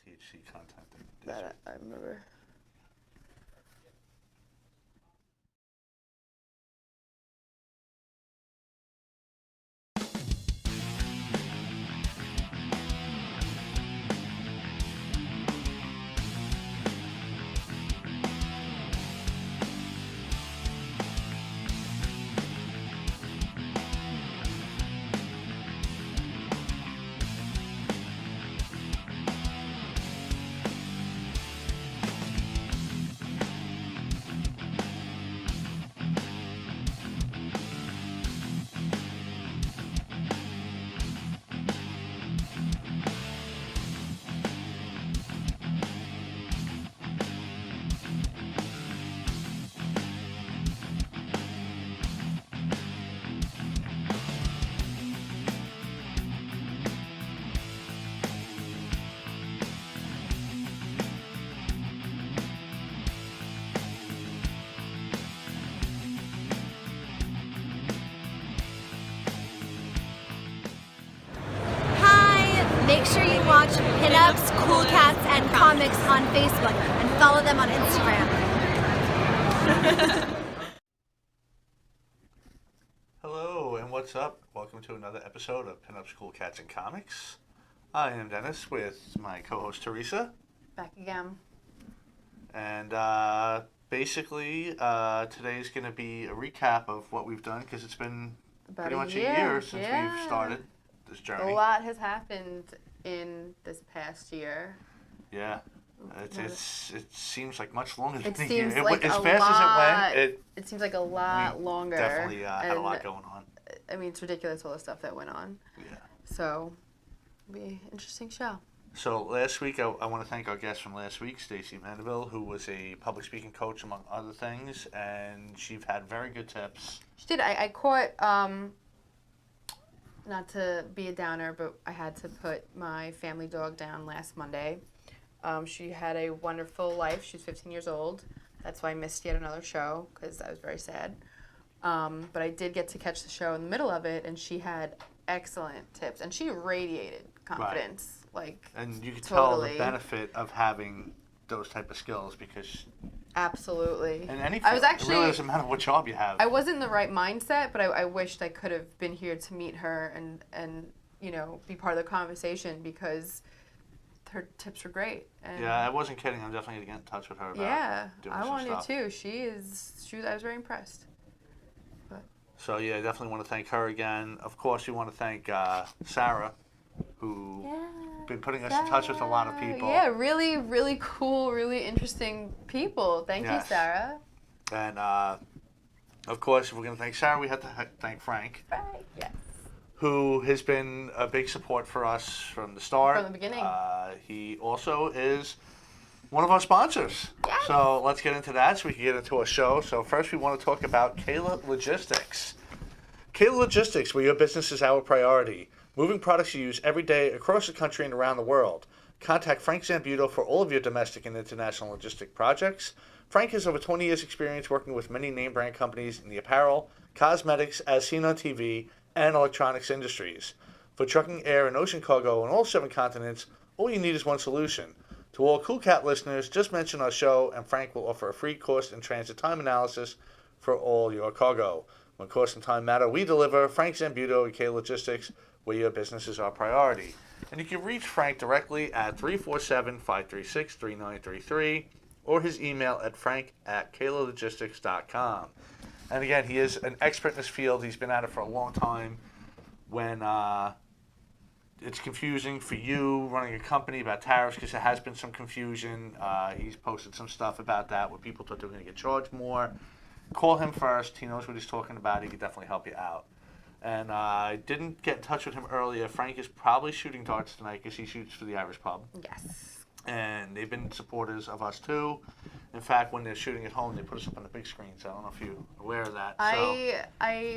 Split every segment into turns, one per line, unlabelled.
THC content.
That I remember.
Make sure you watch Pinups, Cool Cats, and Comics on Facebook and follow them on Instagram.
Hello, and what's up? Welcome to another episode of Pinups, Cool Cats, and Comics. I am Dennis with my co-host Teresa.
Back again.
And basically, today is going to be a recap of what we've done because it's been
About
pretty much a
year.
year since we've started this journey.
A lot has happened in this past year.
Yeah. It seems like much longer than
It
a year.
seems like
as
a
fast
lot.
as it went,
It seems like a lot longer.
definitely had a
And,
lot going on.
I mean, it's ridiculous all the stuff that went on.
Yeah.
So, it'll be an interesting show.
So last week, I want to thank our guest from last week, Stacey Mandeville, who was a public speaking coach, among other things, and she had very good tips.
She did. I caught, not to be a downer, but I had to put my family dog down last Monday. She had a wonderful life. She's 15 years old. That's why I missed yet another show, because I was very sad. But I did get to catch the show in the middle of it, and she had excellent tips. And she radiated confidence.
Right. And you could
totally.
tell the benefit of having those type of skills because...
Absolutely.
In any field,
I was actually,
it really doesn't matter what job you have.
I wasn't in the right mindset, but I wished I could have been here to meet her and you know, be part of the conversation because her tips were great. And
yeah, I wasn't kidding. I'm definitely going to get in touch with her about doing
I
some
wanted
stuff.
to. I was very impressed.
So, yeah, I definitely want to thank her again. Of course, we want to thank Sarah, who been putting us in touch with a lot of people.
Yeah, really, really cool, really interesting people. Thank you, Sarah.
And, of course, if we're going to thank Sarah, we have to thank Frank.
Frank, yes.
Who has been a big support for us from the start.
From the beginning.
He also is one of our sponsors.
Yes.
So let's get into that so we can get into our show. So first we want to talk about Kayla Logistics. Kayla Logistics, where your business is our priority. Moving products you use every day across the country and around the world. Contact Frank Zambuto for all of your domestic and international logistic projects. Frank has over 20 years experience working with many name brand companies in the apparel, cosmetics, as seen on TV, and electronics industries. For trucking, air, and ocean cargo on all 7 continents, all you need is one solution. To all Cool Cat listeners, just mention our show and Frank will offer a free cost and transit time analysis for all your cargo. When cost and time matter, we deliver. Frank Zambuto at K Logistics, where your business is our priority. And you can reach Frank directly at 347-536-3933 or his email at frank@kaylalogistics.com. And again, he is an expert in this field. He's been at it for a long time. When it's confusing for you running a company about tariffs, because there has been some confusion. He's posted some stuff about that where people thought they were going to get charged more. Call him first. He knows what he's talking about. He can definitely help you out. And I didn't get in touch with him earlier. Frank is probably shooting darts tonight because he shoots for the Irish Pub.
Yes.
And they've been supporters of us too. In fact, when they're shooting at home, they put us up on the big screen. So I don't know if you're aware of that.
I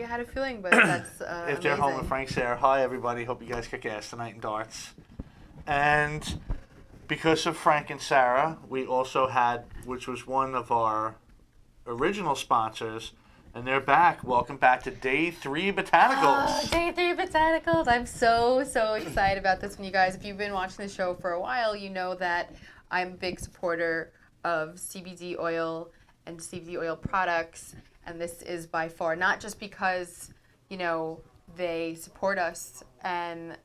had a feeling, but that's
if they're home and Frank's there, hi everybody. Hope you guys kick ass tonight in darts. And because of Frank and Sarah, we also had, which was one of our original sponsors, and they're back. Welcome back to Day 3 Botanicals.
Oh, Day 3 Botanicals. botanicals. I'm so excited about this one, you guys. If you've been watching the show for a while, you know that I'm a big supporter of CBD oil and CBD oil products. And this is by far, not just because, you know, they support us and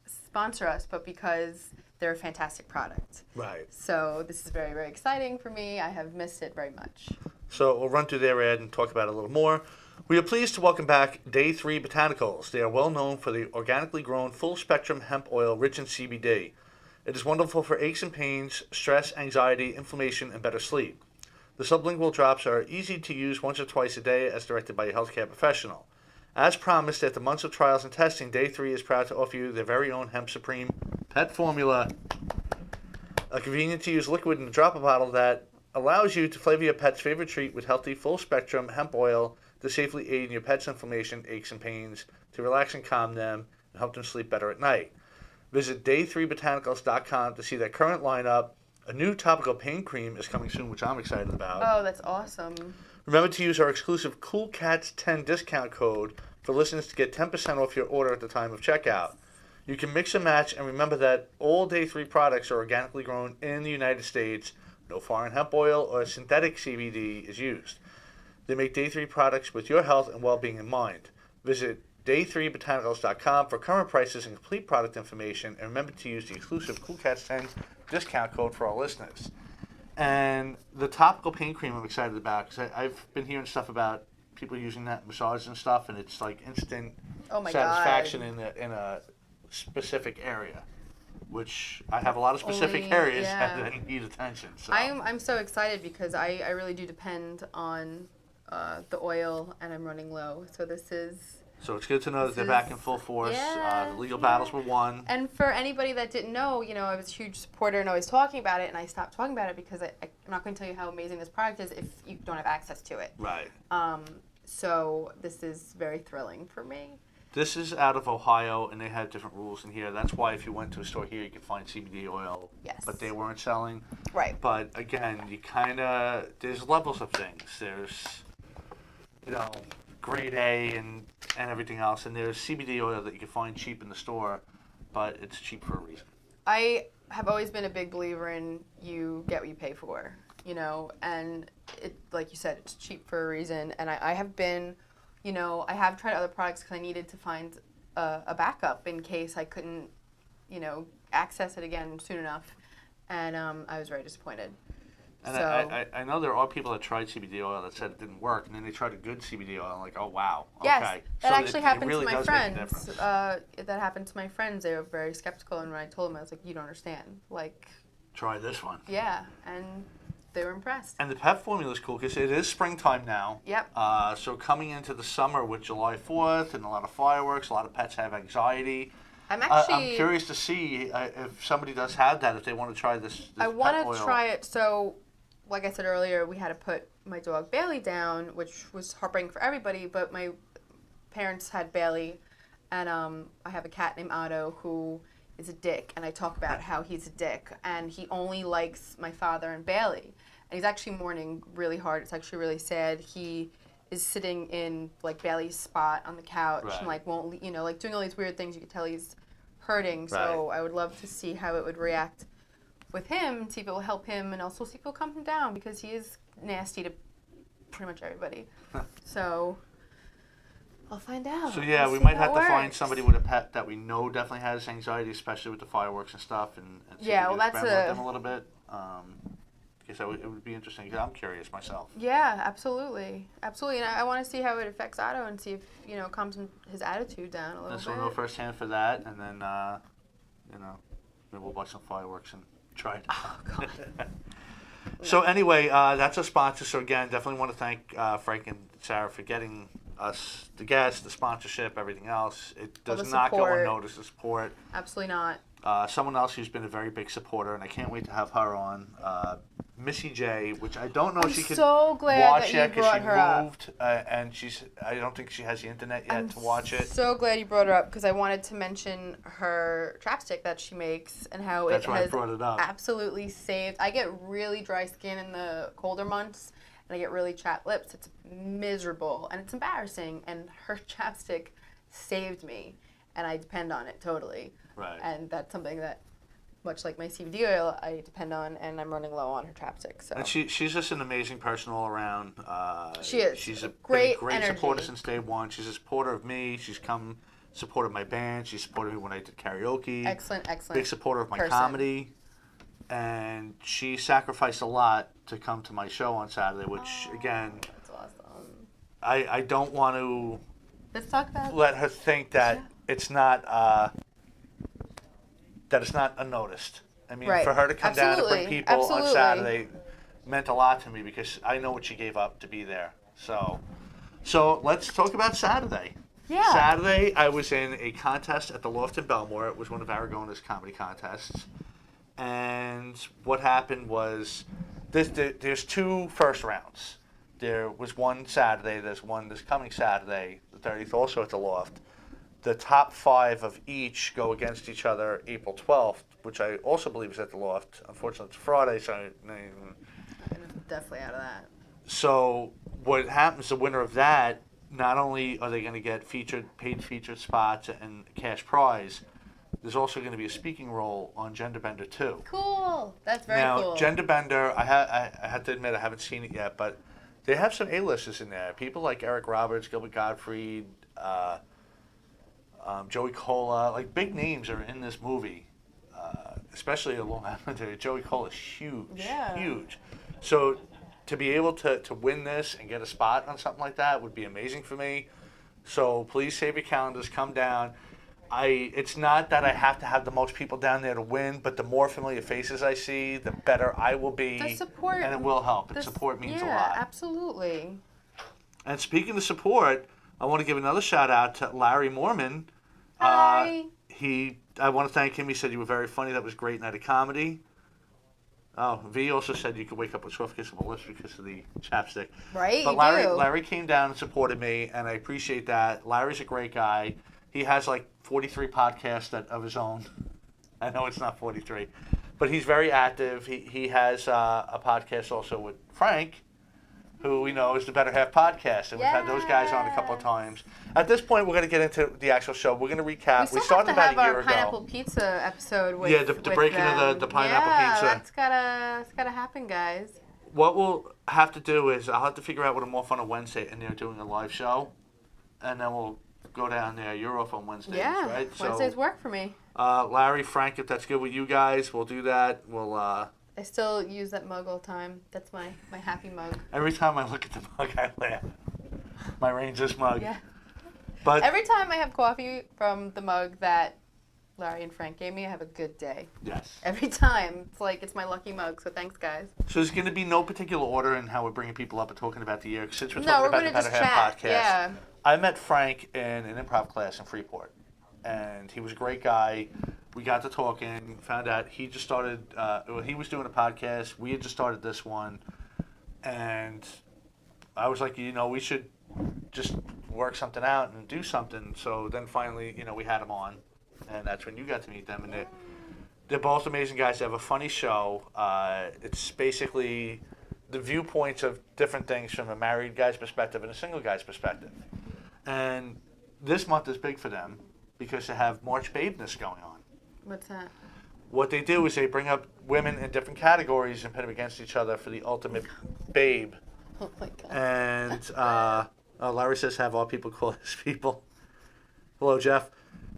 sponsor us, but because they're a fantastic product.
Right.
So this is very, very exciting for me. I have missed it very much.
So we'll run through their ad and talk about it a little more. We are pleased to welcome back Day 3 Botanicals. They are well known for the organically grown full-spectrum hemp oil rich in CBD. It is wonderful for aches and pains, stress, anxiety, inflammation, and better sleep. The sublingual drops are easy to use once or twice a day as directed by a healthcare professional. As promised, after months of trials and testing, Day 3 is proud to offer you their very own Hemp Supreme Pet Formula, a convenient-to-use liquid in a dropper bottle that allows you to flavor your pet's favorite treat with healthy, full-spectrum hemp oil to safely aid in your pet's inflammation, aches, and pains, to relax and calm them, and help them sleep better at night. Visit day3botanicals.com to see their current lineup. A new topical pain cream is coming soon, which I'm excited about.
Oh, that's awesome.
Remember to use our exclusive Cool Cats 10 discount code for listeners to get 10% off your order at the time of checkout. You can mix and match, and remember that all Day 3 products are organically grown in the United States. No foreign hemp oil or synthetic CBD is used. They make Day 3 products with your health and well-being in mind. Visit day3botanicals.com for current prices and complete product information, and remember to use the exclusive Cool Cats 10 discount code for our listeners. And the topical pain cream I'm excited about, because I've been hearing stuff about people using that in massages and stuff, and it's like instant satisfaction in a specific area, which I have a lot of specific areas that need attention. So.
I'm so excited because I really do depend on the oil, and I'm running low. So this is...
So it's good to know that they're back in full force. The legal battles were won.
And for anybody that didn't know, you know, I was a huge supporter and always talking about it, and I stopped talking about it because I'm not going to tell you how amazing this product is if you don't have access to it.
Right.
So this is very thrilling for me.
This is out of Ohio, and they have different rules in here. That's why if you went to a store here, you could find CBD oil.
Yes.
But they weren't selling.
Right.
But again, you kind of, there's levels of things. There's, you know, grade A and everything else. And there's CBD oil that you can find cheap in the store, but it's cheap for a reason.
I have always been a big believer in you get what you pay for, you know, and it, like you said, it's cheap for a reason. And I have been, you know, I have tried other products because I needed to find a backup in case I couldn't, you know, access it again soon enough. And I was very disappointed.
And
So,
I know there are people that tried CBD oil that said it didn't work, and then they tried a good CBD oil, and like, oh, wow, okay.
yes, that
So
actually happened
really
to my
does make a
friends.
difference.
That happened to my friends. They were very skeptical, and when I told them, I was like, you don't understand. Like,
Try this one.
yeah, and they were impressed.
And the pet formula is cool because it is springtime now.
Yep.
So coming into the summer with July 4th and a lot of fireworks, a lot of pets have anxiety.
I'm actually...
I'm curious to see if somebody does have that, if they want to try this
I
pet
want
oil.
to try it. So, like I said earlier, we had to put my dog Bailey down, which was heartbreaking for everybody, but my parents had Bailey, and I have a cat named Otto who is a dick, and I talk about how he's a dick, and he only likes my father and Bailey. And he's actually mourning really hard. It's actually really sad. He is sitting in, like, Bailey's spot on the couch and, like, won't, you know, like, doing all these weird things. You can tell he's hurting, so I would love to see how it would react with him, see if it will help him, and also see if it will calm him down, because he is nasty to pretty much everybody. So I'll find out.
So yeah,
We'll
we
see
might
how
have
it
to find
works.
somebody with a pet that we know definitely has anxiety, especially with the fireworks and stuff, and see
Yeah,
if we
well,
can
that's
experiment
a-
with them a little bit. Because it would be interesting. 'Cause I'm curious myself.
Yeah, absolutely, absolutely, and I want to see how it affects Otto and see if, you know, calms his attitude down a little
So
bit.
we'll know firsthand for that, and then you know, maybe we'll buy some fireworks and try it.
Oh God.
So anyway, that's a sponsor. So again, definitely want to thank Frank and Sarah for getting us the guests, the sponsorship, everything else. It
All
does
the
not go
support.
unnoticed, the support.
Absolutely not.
Someone else who's been a very big supporter, and I can't wait to have her on, Missy J, which I don't know if
I'm
she could
so glad
watch
that you
yet because
brought
she
her up.
moved, and I don't think she has the internet yet
I'm
to watch it.
so glad you brought her up, because I wanted to mention her chapstick that she makes and how
That's
it
why I
has
brought it up.
absolutely saved. I get really dry skin in the colder months, and I get really chapped lips. It's miserable, and it's embarrassing, and her chapstick saved me. and I depend on it totally.
Right.
And that's something that, much like my CBD oil, I depend on, and I'm running low on her chapstick. So
And she's just an amazing person all around.
She is.
She's
Great
been a great
energy.
supporter since day one. She's a supporter of me. She's come supported my band. She supported me when I did karaoke.
excellent.
Big supporter of my
person.
comedy. And she sacrificed a lot to come to my show on Saturday, which, again,
That's awesome.
I don't want to
Let's talk about.
let her think that
Yeah.
it's not that it's not unnoticed. I mean,
Right.
for her to come down and bring
Absolutely.
people
Absolutely.
on Saturday meant a lot to me because I know what she gave up to be there. So let's talk about Saturday.
Yeah.
Saturday, I was in a contest at the Loft in Belmore. It was one of Aragona's comedy contests. And what happened was there's two first rounds. There was one Saturday, there's one this coming Saturday, the 30th, also at the Loft. The top 5 of each go against each other April 12th, which I also believe is at the Loft. Unfortunately, it's Friday, so
I'm definitely out of that.
so what happens, the winner of that, not only are they going to get paid featured spots and cash prize, there's also going to be a speaking role on Gender Bender 2.
Cool. That's very
Now,
cool.
Gender Bender, I have to admit I haven't seen it yet, but they have some A-listers in there. People like Eric Roberts, Gilbert Gottfried, Joey Cola, like big names are in this movie, especially a Long Island. Joey Cola is huge,
Yeah.
huge. So to be able to win this and get a spot on something like that would be amazing for me. So please save your calendars, come down. It's not that I have to have the most people down there to win, but the more familiar faces I see, the better I will be.
The support.
And it will help. And
the-
support means a
yeah,
lot.
absolutely.
And speaking of support, I want to give another shout out to Larry Mormon.
Hi.
I want to thank him. He said you were very funny. That was great night of comedy. Oh, V also said you could wake up with soft kissable lips because of the chapstick.
Right,
But
you
Larry,
do.
Larry came down and supported me, and I appreciate that. Larry's a great guy. He has like 43 podcasts of his own. I know it's not 43, but he's very active. He has a podcast also with Frank, who we know is the Better Half podcast, and we've had those guys on a couple of
Yes.
times. At this point, we're going to get into the actual show. We're going to recap.
We still
started
have to
about
have
a year
our
ago.
pineapple pizza episode with
Yeah, the
with
breaking of
them.
the pineapple
yeah,
pizza.
That's gotta happen, guys.
What we'll have to do is I'll have to figure out what I'm off on a Wednesday, and they're doing a live show, and then we'll go down there. You're off on Wednesdays,
Yeah,
right?
Wednesdays work for me.
Larry, Frank, if that's good with you guys, we'll do that. We'll
I still use that mug all the time. That's my happy mug.
every time I look at the mug, I laugh. My Rangers mug.
Yeah.
But
Every time I have coffee from the mug that Larry and Frank gave me, I have a good day.
yes.
Every time. It's like it's my lucky mug, so thanks, guys.
So there's going to be no particular order in how we're bringing people up and talking about the year. Since we're
No,
talking
we're
about
gonna
the Better
just
Half
chat.
podcast,
Yeah.
I met Frank in an improv class in Freeport, and he was a great guy. We got to talking, found out he just started, he was doing a podcast. We had just started this one, and I was like, we should just work something out and do something. So then finally, we had him on, and that's when you got to meet them. And they're both amazing guys. They have a funny show. It's basically the viewpoints of different things from a married guy's perspective and a single guy's perspective. And this month is big for them because they have March Babeness going on.
What's that?
What they do is they bring up women in different categories and pit them against each other for the ultimate babe.
Oh my god.
And Larry says, have all people call his people. Hello, Jeff.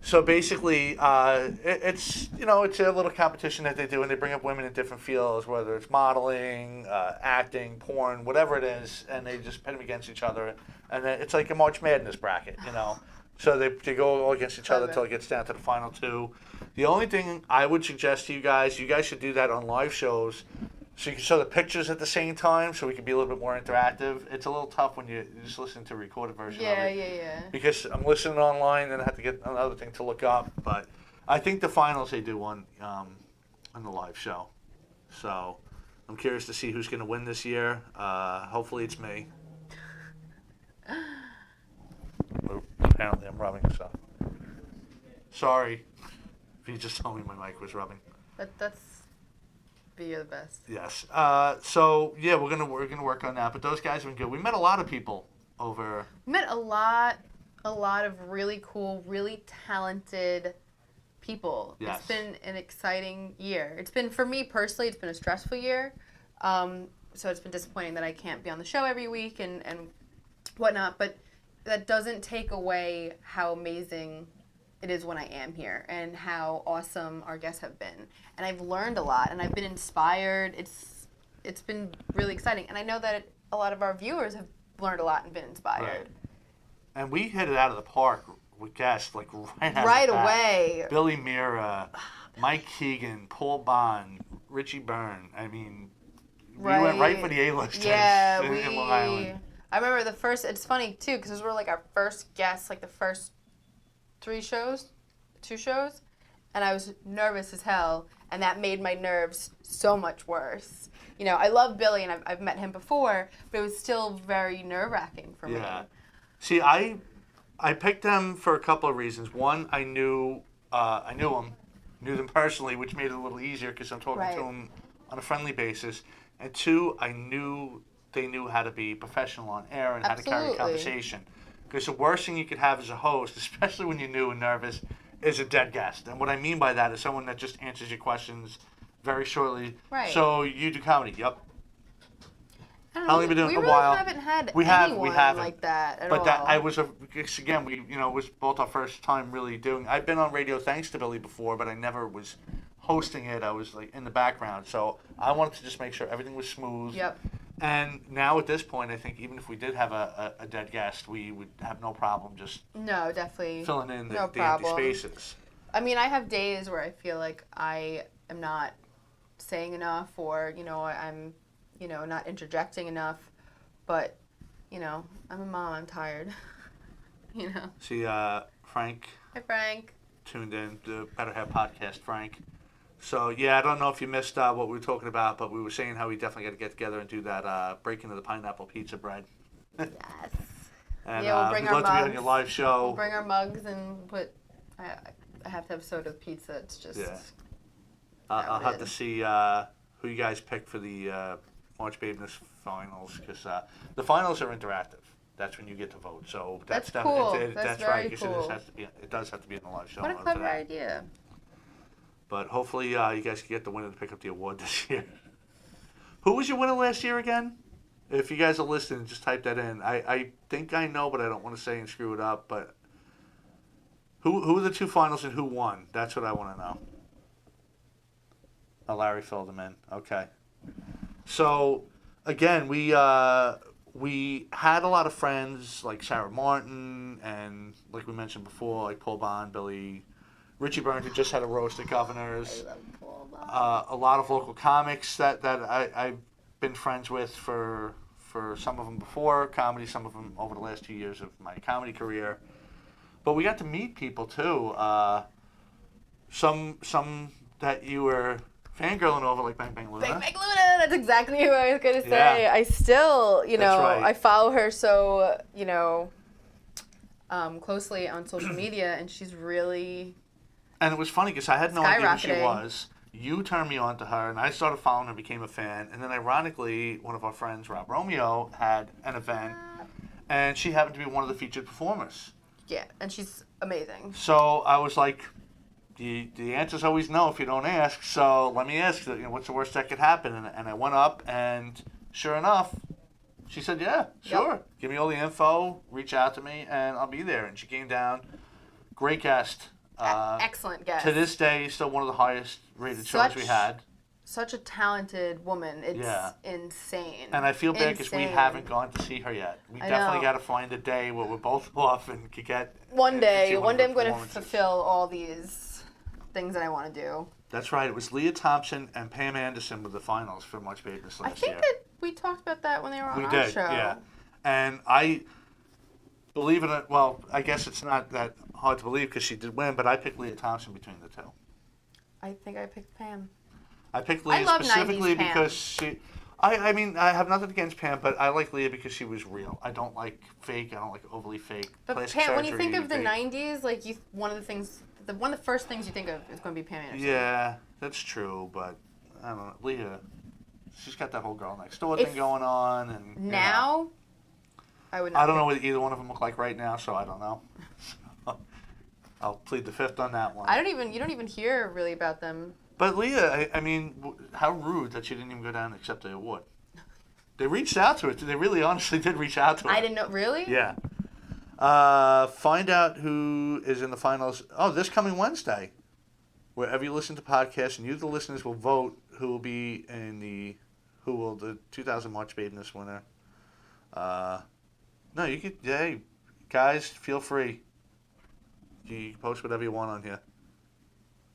So basically, it's it's a little competition that they do, and they bring up women in different fields, whether it's modeling, acting, porn, whatever it is, and they just pit them against each other, and then it's like a March Madness bracket, So they go all against each other
Love it.
until it gets down to the final two. The only thing I would suggest to you guys should do that on live shows, so you can show the pictures at the same time, so we can be a little bit more interactive. It's a little tough when you just listen to a recorded version of it.
Yeah.
Because I'm listening online and I have to get another thing to look up. But I think the finals they do on the live show. So I'm curious to see who's going to win this year. Hopefully it's me. Oop, apparently I'm rubbing, so. Sorry. He just told me my mic was rubbing.
That's be the best.
Yes. So yeah, we're gonna work on that. But those guys have been good. We met a lot of people over.
Met a lot a lot of really cool, really talented people.
Yes.
It's been an exciting year. It's been, for me personally, it's been a stressful year. So it's been disappointing that I can't be on the show every week and whatnot, but that doesn't take away how amazing it is when I am here and how awesome our guests have been. And I've learned a lot and I've been inspired. It's been really exciting. And I know that a lot of our viewers have learned a lot and been inspired.
Right. And we hit it out of the park with guests like right
Right
the bat.
away.
Billy Mira, Mike Keegan, Paul Bond, Richie Byrne. I mean, we went right for the A-listers
Yeah,
in Long Island.
I remember the first. It's funny too because those were like our first guests, like the first 2 shows, and I was nervous as hell, and that made my nerves so much worse. You know, I love Billy, and I've met him before, but it was still very nerve-wracking for me.
Yeah. See, I picked them for a couple of reasons. One, I knew them personally, which made it a little easier because I'm talking
Right.
to them on a friendly basis. And 2, I knew they knew how to be professional on air and how to carry a
Absolutely.
conversation. Because the worst thing you could have as a host, especially when you're new and nervous, is a dead guest. And what I mean by that is someone that just answers your questions very shortly.
Right.
So you do comedy? Yep.
I don't
How long have you been doing
we
it? A
really
while.
haven't had
We
anyone
haven't.
like that at
But
all.
that I was because again was both our first time really doing. I've been on radio thanks to Billy before, but I never was hosting it. I was like in the background, so I wanted to just make sure everything was smooth.
Yep.
And now at this point, I think even if we did have a dead guest, we would have no problem just
No, definitely.
filling in
No
the empty
problem.
spaces.
I mean, I have days where I feel like I am not saying enough, or I'm, not interjecting enough. But, I'm a mom. I'm tired.
See, Frank
Hi, Frank.
tuned in the Better Have podcast, Frank. So yeah, I don't know if you missed what we were talking about, but we were saying how we definitely got to get together and do that break into the pineapple pizza bread.
Yes.
And
Yeah, we'll bring
we'd
our
love to be on
mugs.
your live show.
We'll bring our mugs and put. I have to have soda with pizza. It's just.
Yeah. I'll have to
Crowded.
see who you guys pick for the March Babeness finals, because the finals are interactive. That's when you get to vote. So
That's
def-
cool.
That's
That's
right.
very
'Cause
cool.
it does have to be in the live show.
What a
in order for
clever
that.
idea.
But hopefully you guys can get the winner to pick up the award this year. Who was your winner last year again? If you guys are listening, just type that in. I think I know, but I don't want to say and screw it up. But who were the 2 finals and who won? That's what I want to know. Oh, Larry filled them in. Okay. So again, we had a lot of friends like Sarah Martin and like we mentioned before, like Paul Bond, Billy, Richie Byrne, who just had a roast at Governors.
I love Paul Bond.
A lot of local comics that I've been friends with for some of them before comedy, some of them over the last 2 years of my comedy career. But we got to meet people too. Some that you were fangirling over, like Bang Bang Luna.
Bang Bang Luna. That's exactly who I was gonna say.
Yeah.
I still,
That's right.
I follow her so, closely on social media, and she's really.
And it was funny because I had no idea who she
Skyrocketing.
was. You turned me on to her, and I started following her, became a fan. And then, ironically, one of our friends, Rob Romeo, had an event, and she happened to be one of the featured performers.
Yeah, and she's amazing.
So I was like, the answer's always no if you don't ask. So let me ask, what's the worst that could happen? And I went up, and sure enough, she said, yeah, sure.
Yep.
Give me all the info, reach out to me, and I'll be there. And she came down. Great guest.
Excellent guest.
To this day, still one of the highest rated shows we had.
Such a talented woman. It's
Yeah.
insane.
And I feel bad because we
Insane.
haven't gone to see her yet. We
I
definitely
know.
got to find a day where we're both off and could get.
One
and
day
see one of
I'm
her
going to
performances.
fulfill all these things that I want to do.
That's right. It was Leah Thompson and Pam Anderson with the finals for Much Babeness
I
last
think
year.
that we talked about that when they were on
We
our
did,
show.
yeah. And I believe in it. Well, I guess it's not that hard to believe because she did win, but I picked Leah Thompson between the 2.
I think I picked Pam.
I picked
I
Leah
love
specifically
90s Pam.
because she. I mean, I have nothing against Pam, but I like Leah because she was real. I don't like fake. I don't like overly fake.
But
plastic
Pam, when you think
surgery,
of the
fake.
'90s, like one of the first things you think of is going to be Pam Anderson.
Yeah, that's true, but I don't know. Leah, she's got that whole girl next door
If-
thing going on, and you know.
Now, I would not.
I don't know
pick-
what either one of them look like right now, so I don't know. I'll plead the fifth on that one.
You don't even hear really about them.
But Leah, I mean, how rude that she didn't even go down and accept the award. They reached out to it. They really honestly did reach out to her.
I didn't know. Really?
Yeah. Find out who is in the finals. Oh, this coming Wednesday. Wherever you listen to podcasts, and you, the listeners, will vote who will be in the 2000 March Madness winner. No, you could. Hey, guys, feel free. You can post whatever you want on here.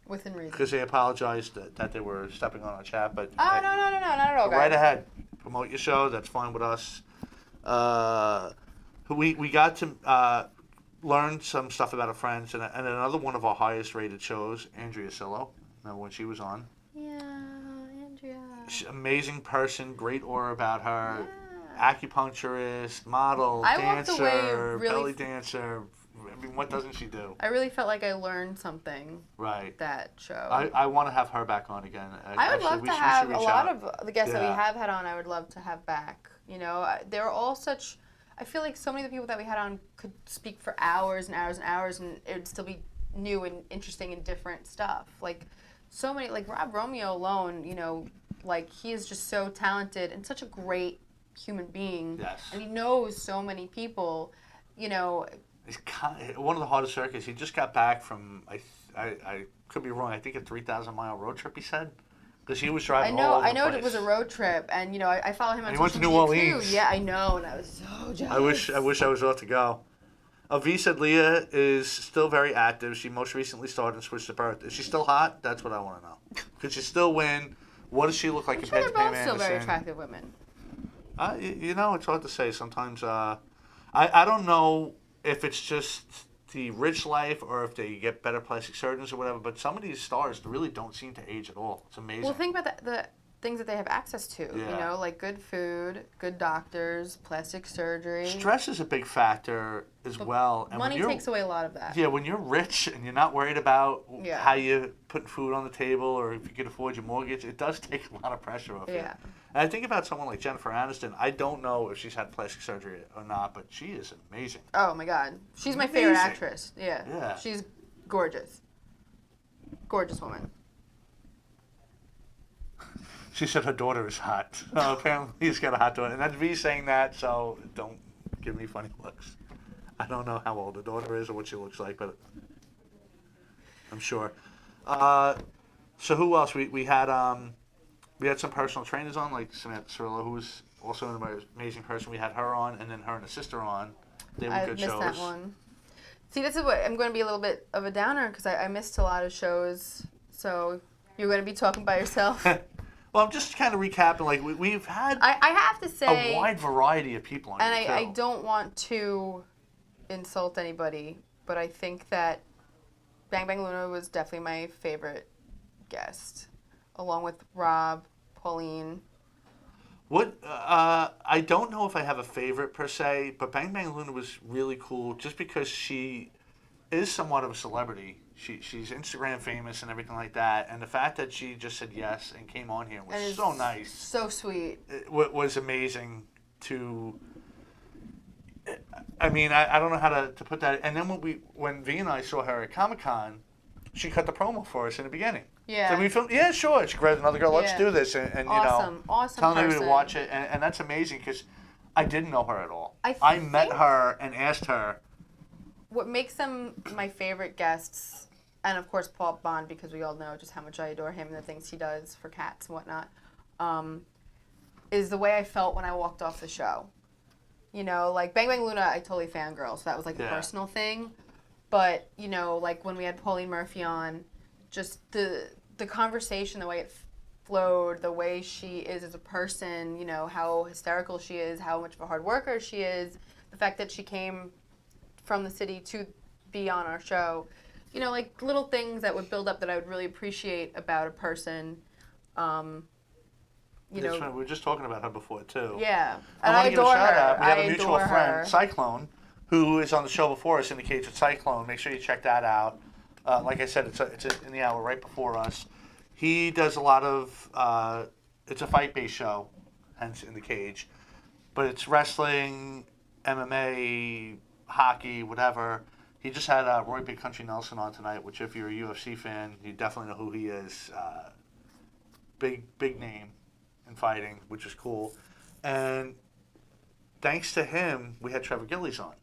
Within reason.
Because they apologized that they were stepping on our chat, but
Oh, no, not at all,
go
guys.
right ahead. Promote your show. That's fine with us. We got to learn some stuff about our friends, and another one of our highest rated shows, Andrea Sillo. Remember when she was on?
Yeah, Andrea.
She's an amazing person, great aura about her.
Yeah.
Acupuncturist, model,
I walked
dancer,
away really-
belly dancer. I mean, what doesn't she do?
I really felt like I learned something
Right.
that show.
I want to have her back on again.
I would love to have a lot of the guests that we
Yeah.
have had on. I would love to have back. You know, they're all such. I feel like so many of the people that we had on could speak for hours and hours and hours, and it would still be new and interesting and different stuff. Like so many, like Rob Romeo alone. You know, like he is just so talented and such a great human being.
Yes.
And he knows so many people. You know,
He's one of the hardest circuits. He just got back from, I could be wrong, I think a 3,000-mile road trip, he said. Because he was driving all over
I
the
know
place.
it was a road trip, and you know I follow him on
And he went
social
to New
media,
Orleans.
too. Yeah, I know, and I was so jealous.
I wish I was about to go. V said Leah is still very active. She most recently started and switched to birth. Is she still hot? That's what I want to know. Could she still win? What does she look like
I'm sure
compared
they're
to
both
Pam
still very
Anderson?
attractive women.
You know, it's hard to say. Sometimes I don't know if it's just the rich life or if they get better plastic surgeons or whatever, but some of these stars really don't seem to age at all. It's amazing.
Well, think about the things that they have access to. You
Yeah.
know, like good food, good doctors, plastic surgery.
Stress is a big factor as well. And
Money
when you're,
takes away a lot of that.
Yeah, when you're rich and you're not worried about
Yeah.
how you put food on the table or if you can afford your mortgage, it does take a lot of pressure off you.
Yeah.
And I think about someone like Jennifer Aniston. I don't know if she's had plastic surgery or not, but she is amazing.
Oh my God, she's my favorite
Amazing.
actress. Yeah.
Yeah.
She's gorgeous. Gorgeous woman.
She said her daughter is hot. Apparently he's got a hot daughter. And that's V saying that, so don't give me funny looks. I don't know how old the daughter is or what she looks like, but I'm sure. So who else? We had some personal trainers on, like Samantha Cirillo, who was also an amazing person. We had her on, and then her and her sister on. They were
I
good
missed
shows.
that one. See, this is what I'm going to be a little bit of a downer because I missed a lot of shows. So you're going to be talking by yourself.
Well, I'm just kind of recapping. Like we've had
I have to say,
a wide variety of people on
and
here,
I
too.
don't want to insult anybody, but I think that Bang Bang Luna was definitely my favorite guest, along with Rob, Pauline.
What I don't know if I have a favorite per se, but Bang Bang Luna was really cool just because she is somewhat of a celebrity. She's Instagram famous and everything like that, and the fact that she just said yes and came on here was
And
so
it's
nice.
So sweet.
It was amazing to. I mean, I don't know how to put that. And then when V and I saw her at Comic-Con, she cut the promo for us in the beginning.
Yeah.
So we filmed. Yeah, sure. She grabbed another girl. Let's
Yeah.
do this, and
Awesome. Awesome
telling everybody to
person.
watch it, and that's amazing because I didn't know her at all.
I
met
think-
her and asked her.
What makes them my favorite guests, and of course Paul Bond, because we all know just how much I adore him and the things he does for cats and whatnot, is the way I felt when I walked off the show. You know, like Bang Bang Luna, I totally fangirl, so that was like a
Yeah.
personal thing. But, you know, like when we had Pauline Murphy on, just the conversation, the way it flowed, the way she is as a person, you know, how hysterical she is, how much of a hard worker she is, the fact that she came from the city to be on our show, you know, like little things that would build up that I would really appreciate about a person. You
It's
know,
funny, we were just talking about her before too.
yeah,
I
and
want
I
to give a
adore
shout
her.
out. We have
I
a mutual
adore
friend,
her.
Cyclone, who is on the show before us, Indicates with Cyclone. Make sure you check that out. Like I said, it's in the hour right before us. He does a lot of. It's a fight-based show, hence In the Cage, but it's wrestling, MMA, hockey, whatever. He just had Roy Big Country Nelson on tonight, which if you're a UFC fan, you definitely know who he is. Big name in fighting, which is cool. And thanks to him, we had Trevor Gillies on.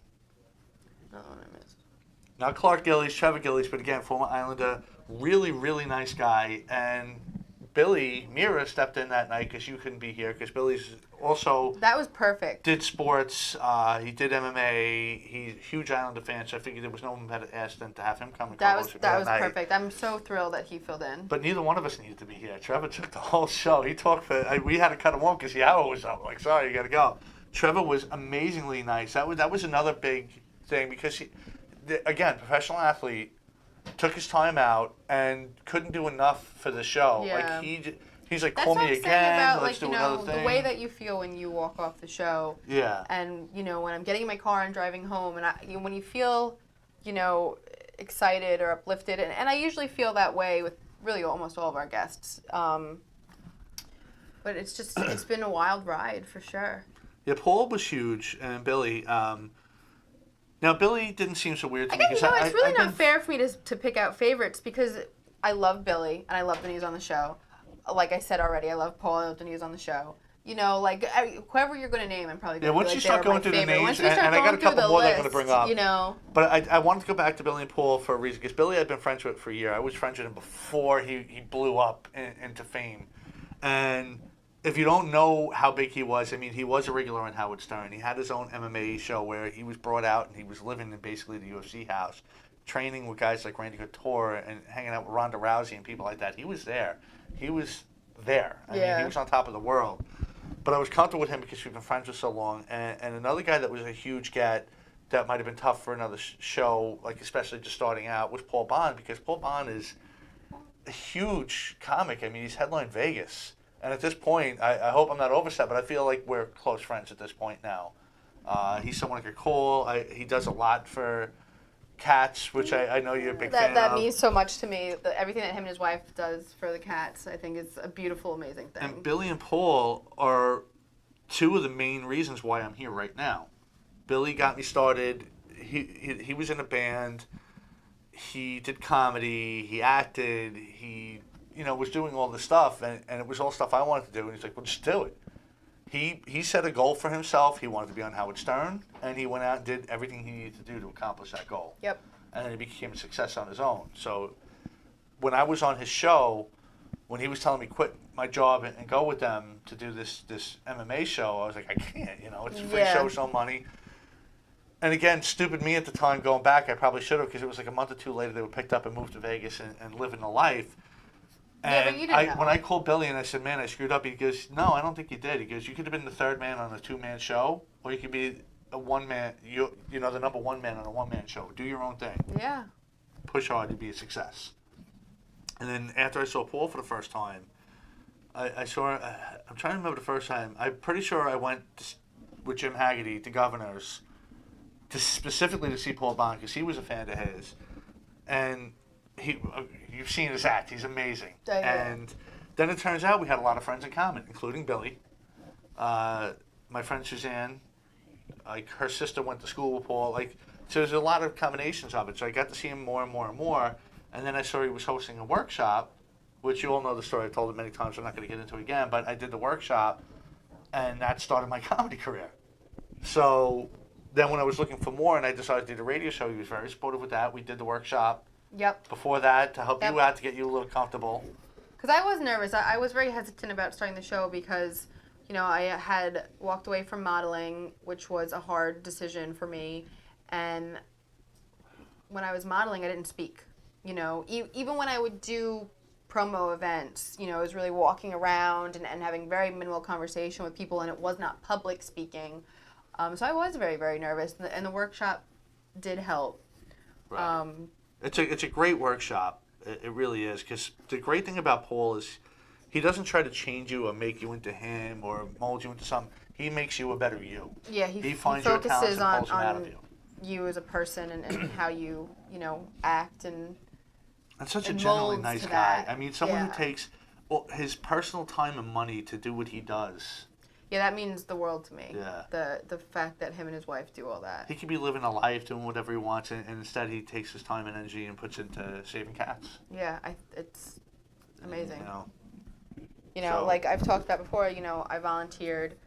Oh, I missed.
Not Clark Gillies, Trevor Gillies, but again, former Islander, really, really nice guy. And Billy Mira stepped in that night because you couldn't be here because Billy's also
That was perfect.
did sports. He did MMA. He's a huge Islander fan, so I figured there was no one better asked than to have him come and
That
co-host
was
it
that was
night.
perfect. I'm so thrilled that he filled in.
But neither one of us needed to be here. Trevor took the whole show. He talked for. We had to cut him off because the hour was up. Like, sorry, you got to go. Trevor was amazingly nice. That was another big thing because again, professional athlete, took his time out and couldn't do enough for the show.
Yeah.
Like he's like,
That's
call
what
me
I'm saying
again.
about,
Let's
like,
do
you know,
another thing.
the way that you feel when you walk off the show.
Yeah.
And, you know, when I'm getting in my car and driving home, and when you feel, you know, excited or uplifted, and I usually feel that way with really almost all of our guests. But it's been a wild ride for sure.
Yeah, Paul was huge, and Billy. Now Billy didn't seem so weird to me.
Again, you know, it's really
I've
not
been-
fair for me to pick out favorites because I love Billy and I love that he was on the show. Like I said already, I love Paul. I love that he was on the show. You know, like whoever you're going to name, I'm probably going to
once
be
you
like,
start
they're my
going through the
favorite.
names,
Once we start
and I got
going
a
through
couple
the
more that I'm
list,
gonna bring up.
you know.
But I wanted to go back to Billy and Paul for a reason because Billy I'd been friends with for a year. I was friends with him before he blew up into fame. And if you don't know how big he was, I mean, he was a regular on Howard Stern. He had his own MMA show where he was brought out and he was living in basically the UFC house, training with guys like Randy Couture and hanging out with Ronda Rousey and people like that. He was there. He was there. I mean, he was on top of the world. But I was comfortable with him because we've been friends for so long. And another guy that was a huge get that might have been tough for another show, like especially just starting out, was Paul Bond because Paul Bond is a huge comic. I mean, he's headlined Vegas. And at this point, I hope I'm not overstep, but I feel like we're close friends at this point now. He's someone I could call. He does a lot for cats, which I know you're a big fan
That
of.
means so much to me. Everything that him and his wife does for the cats, I think is a beautiful, amazing thing.
And Billy and Paul are two of the main reasons why I'm here right now. Billy got me started. He was in a band. He did comedy. He acted. He was doing all this stuff, and it was all stuff I wanted to do. And he's like, well, just do it. He set a goal for himself. He wanted to be on Howard Stern, and he went out and did everything he needed to do to accomplish that goal.
Yep.
And then he became a success on his own. So when I was on his show, when he was telling me quit my job and go with them to do this MMA show, I was like, I can't. It's a free
Yeah.
show, it's no money. And again, stupid me at the time going back, I probably should have because it was like a month or two later they were picked up and moved to Vegas and living the life.
Yeah, but
And
you didn't know.
when I called Billy and I said, man, I screwed up, he goes, no, I don't think you did. He goes, you could have been the third man on a two-man show, or you could be a one-man, the number one man on a one-man show. Do your own thing.
Yeah.
Push hard to be a success. And then after I saw Paul for the first time, I saw, I'm trying to remember the first time, I'm pretty sure I went with Jim Haggerty to Governors specifically to see Paul Bond because he was a fan of his. And you've seen his act. He's amazing. And then it turns out we had a lot of friends in common, including Billy. My friend Suzanne, like her sister went to school with Paul. So there's a lot of combinations of it. So I got to see him more and more and more. And then I saw he was hosting a workshop, which you all know the story. I've told it many times. So I'm not going to get into it again. But I did the workshop, and that started my comedy career. So then when I was looking for more and I decided to do the radio show, he was very supportive with that. We did the workshop.
Yep.
Before that, to help
Yep.
you out, to get you a little comfortable.
Because I was nervous. I was very hesitant about starting the show because, I had walked away from modeling, which was a hard decision for me. And when I was modeling, I didn't speak. Even when I would do promo events, I was really walking around and having very minimal conversation with people, and it was not public speaking. So I was very, very nervous, and the workshop did help.
Right. It's a great workshop. It really is. Because the great thing about Paul is he doesn't try to change you or make you into him or mold you into something. He makes you a better you.
Yeah,
He finds your talents
focuses
and pulls them out
on
of you.
you as a person and how you, act and
And such a
and
genuinely
molds
nice
to
guy.
that.
I mean, someone
Yeah.
who takes his personal time and money to do what he does.
Yeah, that means the world to me.
Yeah.
The fact that him and his wife do all that.
He could be living a life, doing whatever he wants, and instead he takes his time and energy and puts into saving cats.
Yeah, it's amazing.
You know, so-
like I've talked about before, I volunteered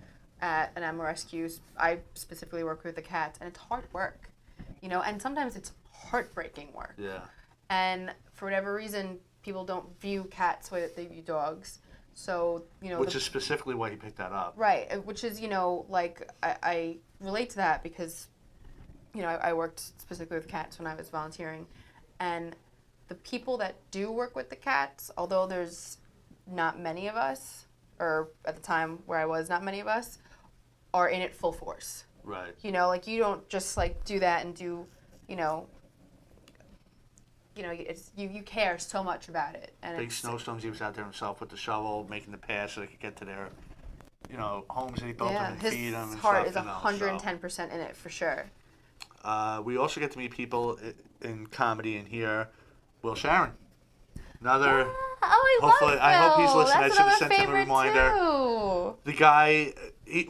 at an animal rescue. I specifically work with the cats, and it's hard work, and sometimes it's heartbreaking work.
Yeah.
And for whatever reason, people don't view cats the way that they view dogs. So,
Which is specifically why he picked that up.
Right, which is, like, I relate to that because, I worked specifically with cats when I was volunteering. And the people that do work with the cats, although there's not many of us, or at the time where I was, not many of us, are in it full force.
Right.
Like, you don't just, like, do that and do, it's you care so much about it. And
Big snowstorms, he was out there himself with the shovel, making the path so they could get to their, homes that he built them and feed them and
his heart
stuff.
is 110% in it for sure.
We also get to meet people in comedy in here. Will Sharon. Another. I hope he's listening.
That's
I should have
another
sent him a
favorite
reminder.
too.
The guy,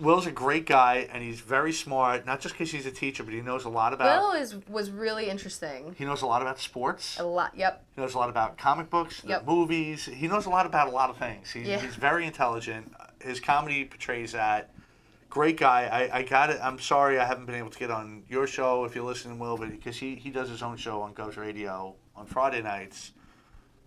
Will's a great guy, and he's very smart. Not just because he's a teacher, but he knows a lot about.
Will was really interesting.
He knows a lot about sports.
A lot. Yep.
He knows a lot about comic books,
Yep.
movies. He knows a lot about a lot of things.
Yeah.
He's very intelligent. His comedy portrays that. Great guy. I got it. I'm sorry I haven't been able to get on your show if you're listening, Will, but because he does his own show on Govs Radio on Friday nights.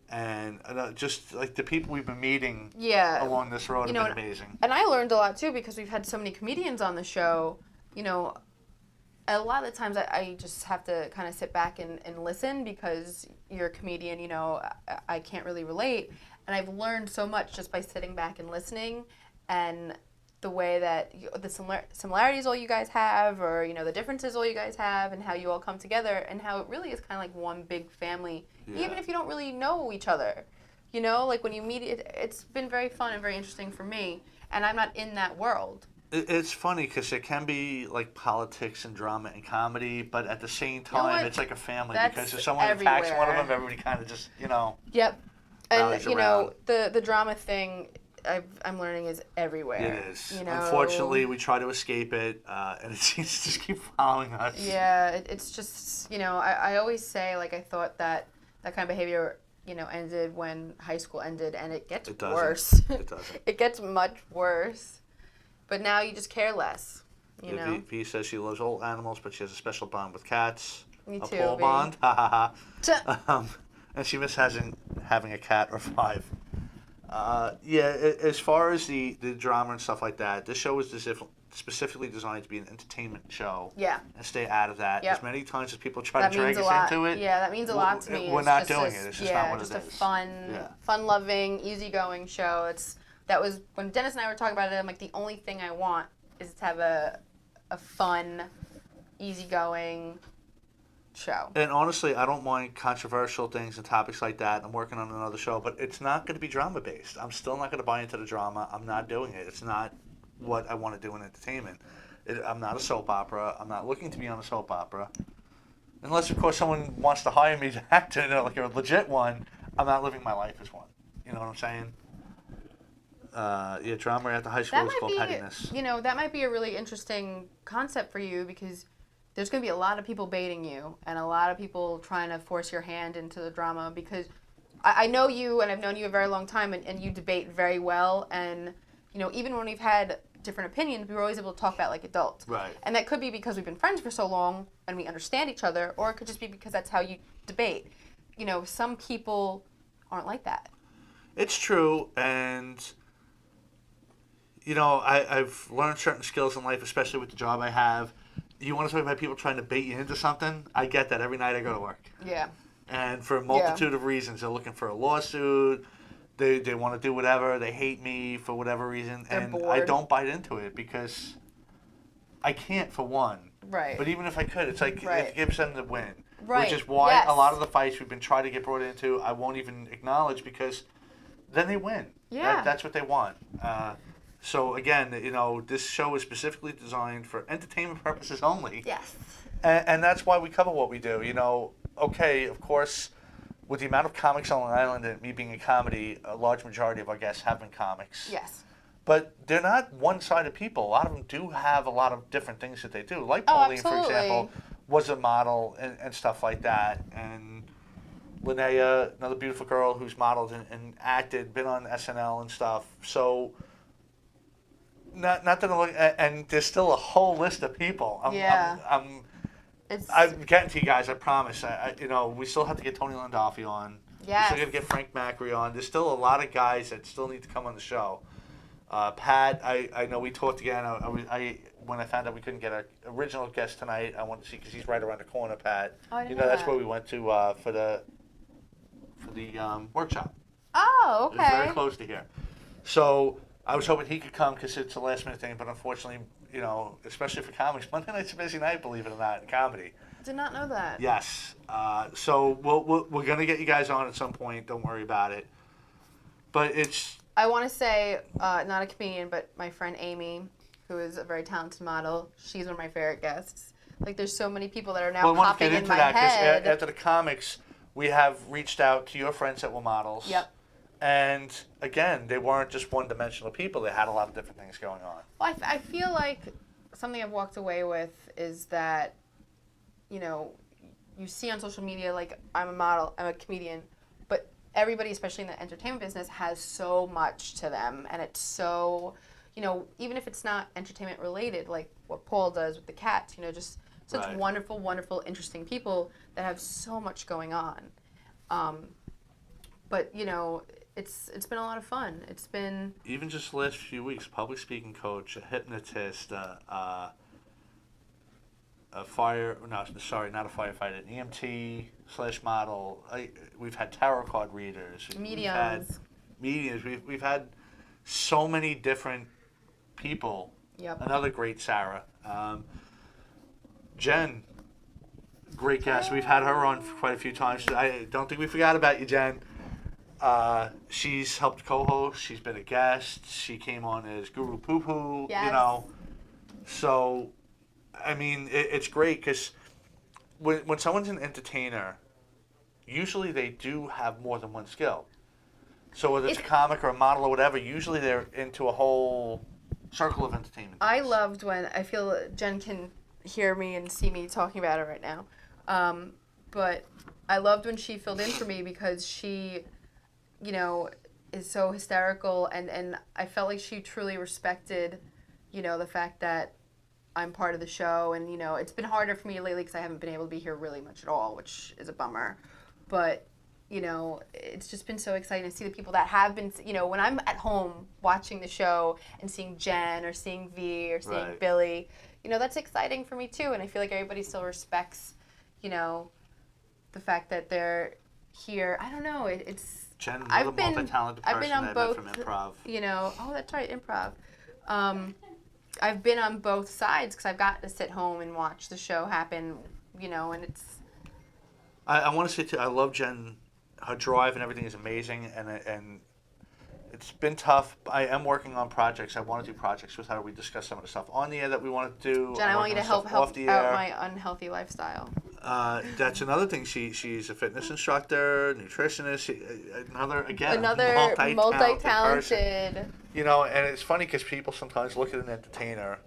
And just like the people we've been meeting along this road have been amazing.
And I learned a lot too because we've had so many comedians on the show. A lot of the times I just have to kind of sit back and listen because you're a comedian, I can't really relate. And I've learned so much just by sitting back and listening, and the way that the similarities all you guys have, or the differences all you guys have, and how you all come together, and how it really is kind of like one big family, even if you don't really know each other. Like when you meet, it's been very fun and very interesting for me, and I'm not in that world.
It's funny because it can be like politics and drama and comedy, but at the same time, it's like a family.
That's
because if someone attacks one of them, everybody kind of just,
Yep. And,
around.
the drama thing, I'm learning is everywhere.
It is. Unfortunately, we try to escape it, and it seems to just keep following us.
Yeah, it's just, I always say, like, I thought that kind of behavior, ended when high school ended, and it gets worse.
It doesn't.
It gets much worse. But now you just care less, you know?
V says she loves all animals, but she has a special bond with cats.
Me too,
A Paul
V.
bond. Ha ha ha. And she misses having a cat or 5. As far as the drama and stuff like that, this show is specifically designed to be an entertainment show.
Yeah.
And stay out of that.
Yep.
As many times as people try to drag us into it.
Yeah, that means a lot to me.
We're not doing it. It's just not what
just
it is.
a fun-loving, easygoing show. That was when Dennis and I were talking about it. I'm like, the only thing I want is to have a fun, easygoing show.
And honestly, I don't mind controversial things and topics like that. I'm working on another show, but it's not going to be drama-based. I'm still not going to buy into the drama. I'm not doing it. It's not what I want to do in entertainment. I'm not a soap opera. I'm not looking to be on a soap opera. Unless, of course, someone wants to hire me to act in like a legit one, I'm not living my life as one. You know what I'm saying? Drama at the high school is called pettiness.
That might be a really interesting concept for you because there's going to be a lot of people baiting you and a lot of people trying to force your hand into the drama because I know you and I've known you a very long time and you debate very well and, even when we've had different opinions, we were always able to talk about like adults.
Right.
And that could be because we've been friends for so long and we understand each other, or it could just be because that's how you debate. Some people aren't like that.
It's true, and I've learned certain skills in life, especially with the job I have. You want to talk about people trying to bait you into something? I get that every night I go to work.
Yeah.
And for a multitude of reasons. They're looking for a lawsuit. They want to do whatever. They hate me for whatever reason.
They're
and
bored.
I don't bite into it because I can't, for one.
Right.
But even if I could, it's like it gives them the win.
Right.
Which is why
Yes.
a lot of the fights we've been trying to get brought into, I won't even acknowledge because then they win.
Yeah.
That's what they want. So again, this show is specifically designed for entertainment purposes only.
Yes.
And that's why we cover what we do. Okay, of course, with the amount of comics on Long Island and me being a comedy, a large majority of our guests have been comics.
Yes.
but they're not one-sided people. A lot of them do have a lot of different things that they do. Like
Oh,
Pauline, for
absolutely.
example, was a model and stuff like that. And Linnea, another beautiful girl who's modeled and acted, been on SNL and stuff. So, not that I'm looking, and there's still a whole list of people.
Yeah.
I'm getting to you guys, I promise. We still have to get Tony Landolfi on.
Yes.
We're still going to get Frank Macri on. There's still a lot of guys that still need to come on the show. Pat, I know we talked again. When I found out we couldn't get our original guest tonight, I wanted to see, because he's right around the corner, Pat.
Oh, I didn't know
that's
that.
where we went to for the workshop.
Oh,
It was very
okay.
close to here. So I was hoping he could come because it's a last minute thing, but unfortunately, especially for comics, Monday night's a busy night, believe it or not, in comedy.
Did not know that.
Yes. So we're going to get you guys on at some point. Don't worry about it. But it's...
I want to say, not a comedian, but my friend Amy, who is a very talented model, she's one of my favorite guests. Like, there's so many people that are now
Well, I want to
popping
get
in
into
my
that
head.
because after the comics, we have reached out to your friends that were models.
Yep.
And again, they weren't just one-dimensional people. They had a lot of different things going on.
Well, I feel like something I've walked away with is that, you see on social media, like, I'm a model, I'm a comedian, but everybody, especially in the entertainment business, has so much to them. And it's so, even if it's not entertainment related, like what Paul does with the cats, just such
Right.
wonderful, wonderful, interesting people that have so much going on. But, it's been a lot of fun. It's been...
Even just the last few weeks, public speaking coach, a hypnotist, a not a firefighter, an EMT/model. We've had tarot card readers.
Mediums.
We've had so many different people.
Yep.
Another great Sarah. Jen, great guest. We've had her on quite a few times. I don't think we forgot about you, Jen. She's helped co-host. She's been a guest. She came on as Guru Poo Poo.
Yes.
So, I mean, it's great because when someone's an entertainer, usually they do have more than one skill. So whether it's a comic or a model or whatever, usually they're into a whole circle of entertainment.
I loved when, I feel Jen can hear me and see me talking about it right now. But I loved when she filled in for me because she, is so hysterical, and I felt like she truly respected, the fact that I'm part of the show, and, it's been harder for me lately because I haven't been able to be here really much at all, which is a bummer. But, it's just been so exciting to see the people that have been, when I'm at home watching the show and seeing Jen or seeing V or seeing
Right.
Billy, that's exciting for me too, and I feel like everybody still respects, the fact that they're here. I don't know, it's...
Jen, another
I've been
multi-talented
on
person that I met
both,
from improv.
oh, that's right, improv. I've been on both sides because I've got to sit home and watch the show happen, and it's...
I want to say too, I love Jen. Her drive and everything is amazing, and it's been tough. I am working on projects. I want to do projects with her. We discussed some of the stuff on the air that we want to do.
Jen, I want you to help
off the
out
air.
my unhealthy lifestyle.
That's another thing. She's a fitness instructor, nutritionist. Another
Another multi-talented.
person. And it's funny because people sometimes look at an entertainer,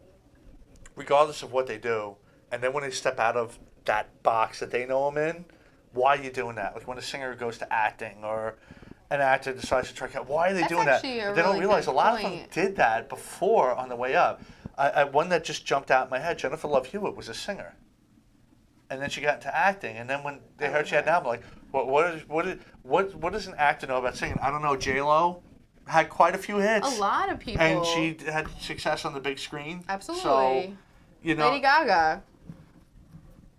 regardless of what they do, and then when they step out of that box that they know them in, why are you doing that? Like when a singer goes to acting or an actor decides to try out, why are they
That's
doing that?
actually a
They don't
really
realize
good
a lot of them
point.
did that before on the way up. One that just jumped out in my head, Jennifer Love Hewitt was a singer. And then she got into acting, and then when they heard she had an album, like, what does an actor know about singing? I don't know. J-Lo had quite a few hits.
A lot of people.
And she had success on the big screen.
Absolutely.
So,
Lady Gaga.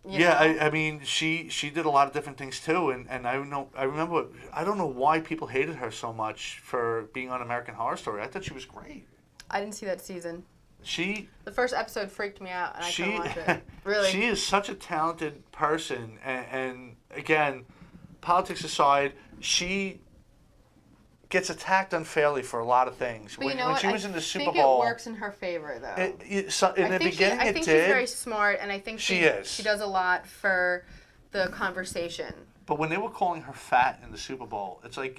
I mean, she did a lot of different things too, and I remember, I don't know why people hated her so much for being on American Horror Story. I thought she was great.
I didn't see that season.
The
first episode freaked me out, and I couldn't watch it. Really.
She is such a talented person, and again, politics aside, she gets attacked unfairly for a lot of things.
But
when
what?
she was in the Super
I think
Bowl,
it works in her favor, though.
in the beginning,
I think
it did.
she's very smart, and I think
She is.
She does a lot for the conversation.
But when they were calling her fat in the Super Bowl, it's like,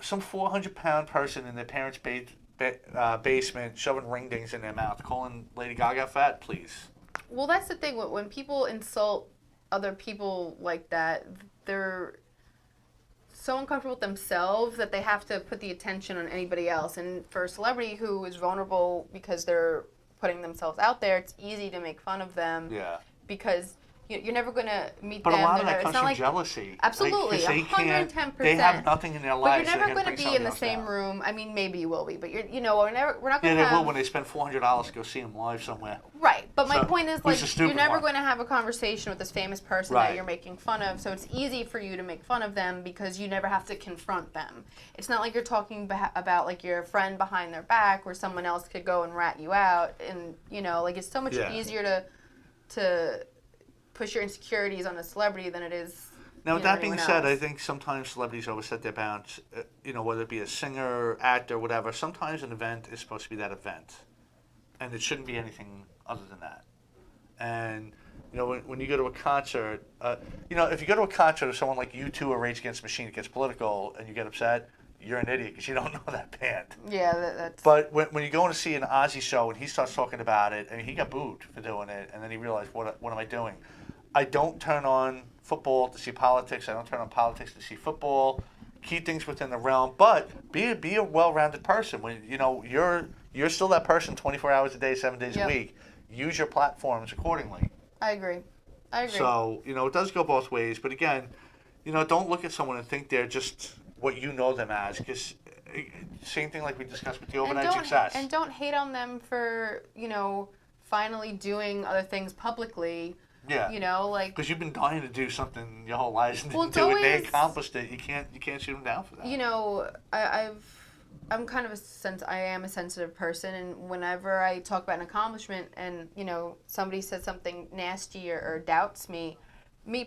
some 400-pound person in their parents' basement, shoving ring dings in their mouth, calling Lady Gaga fat, please.
Well, that's the thing. When people insult other people like that, they're so uncomfortable with themselves that they have to put the attention on anybody else. And for a celebrity who is vulnerable because they're putting themselves out there, it's easy to make fun of them.
Yeah.
Because you're never going to meet
But
them.
a lot of
They're
that
never-
comes from jealousy.
Absolutely,
'cause they can't-
110%.
They have nothing in their
But
lives.
you're never
going
going to be in the same room. I mean, maybe you will be, but we're not
Yeah,
going
they
to have.
will when they spend $400 to go see him live somewhere.
Right, but my
So,
point is,
who's
like,
the stupid
you're never
one?
going to have a conversation with this famous person
Right.
that you're making fun of, so it's easy for you to make fun of them because you never have to confront them. It's not like you're talking about, like, your friend behind their back where someone else could go and rat you out, and, like, it's so much
Yeah.
easier to push your insecurities on a celebrity than it is.
Now, with that being
anyone
said, I
else.
think sometimes celebrities overset their bounds. Whether it be a singer, actor, whatever. Sometimes an event is supposed to be that event, and it shouldn't be anything other than that. And when you go to a concert, if you go to a concert of someone like U2 or Rage Against the Machine, it gets political, and you get upset, you're an idiot because you don't know that band.
Yeah, that's.
But when you go in to see an Ozzy show and he starts talking about it, and he got booed for doing it, and then he realized, what am I doing? I don't turn on football to see politics. I don't turn on politics to see football. Keep things within the realm, but be a well-rounded person. When you're still that person 24 hours a day, 7 days
Yep.
a week. Use your platforms accordingly.
I agree.
So it does go both ways. But again, don't look at someone and think they're just what you know them as. Because same thing like we discussed with the overnight success.
And don't hate on them for, finally doing other things publicly.
Yeah.
Like.
Because you've been dying to do something your whole lives and
Well,
didn't do it. They
always-
accomplished it. You can't shoot them down for that.
I'm kind of I am a sensitive person, and whenever I talk about an accomplishment and, somebody says something nasty or doubts me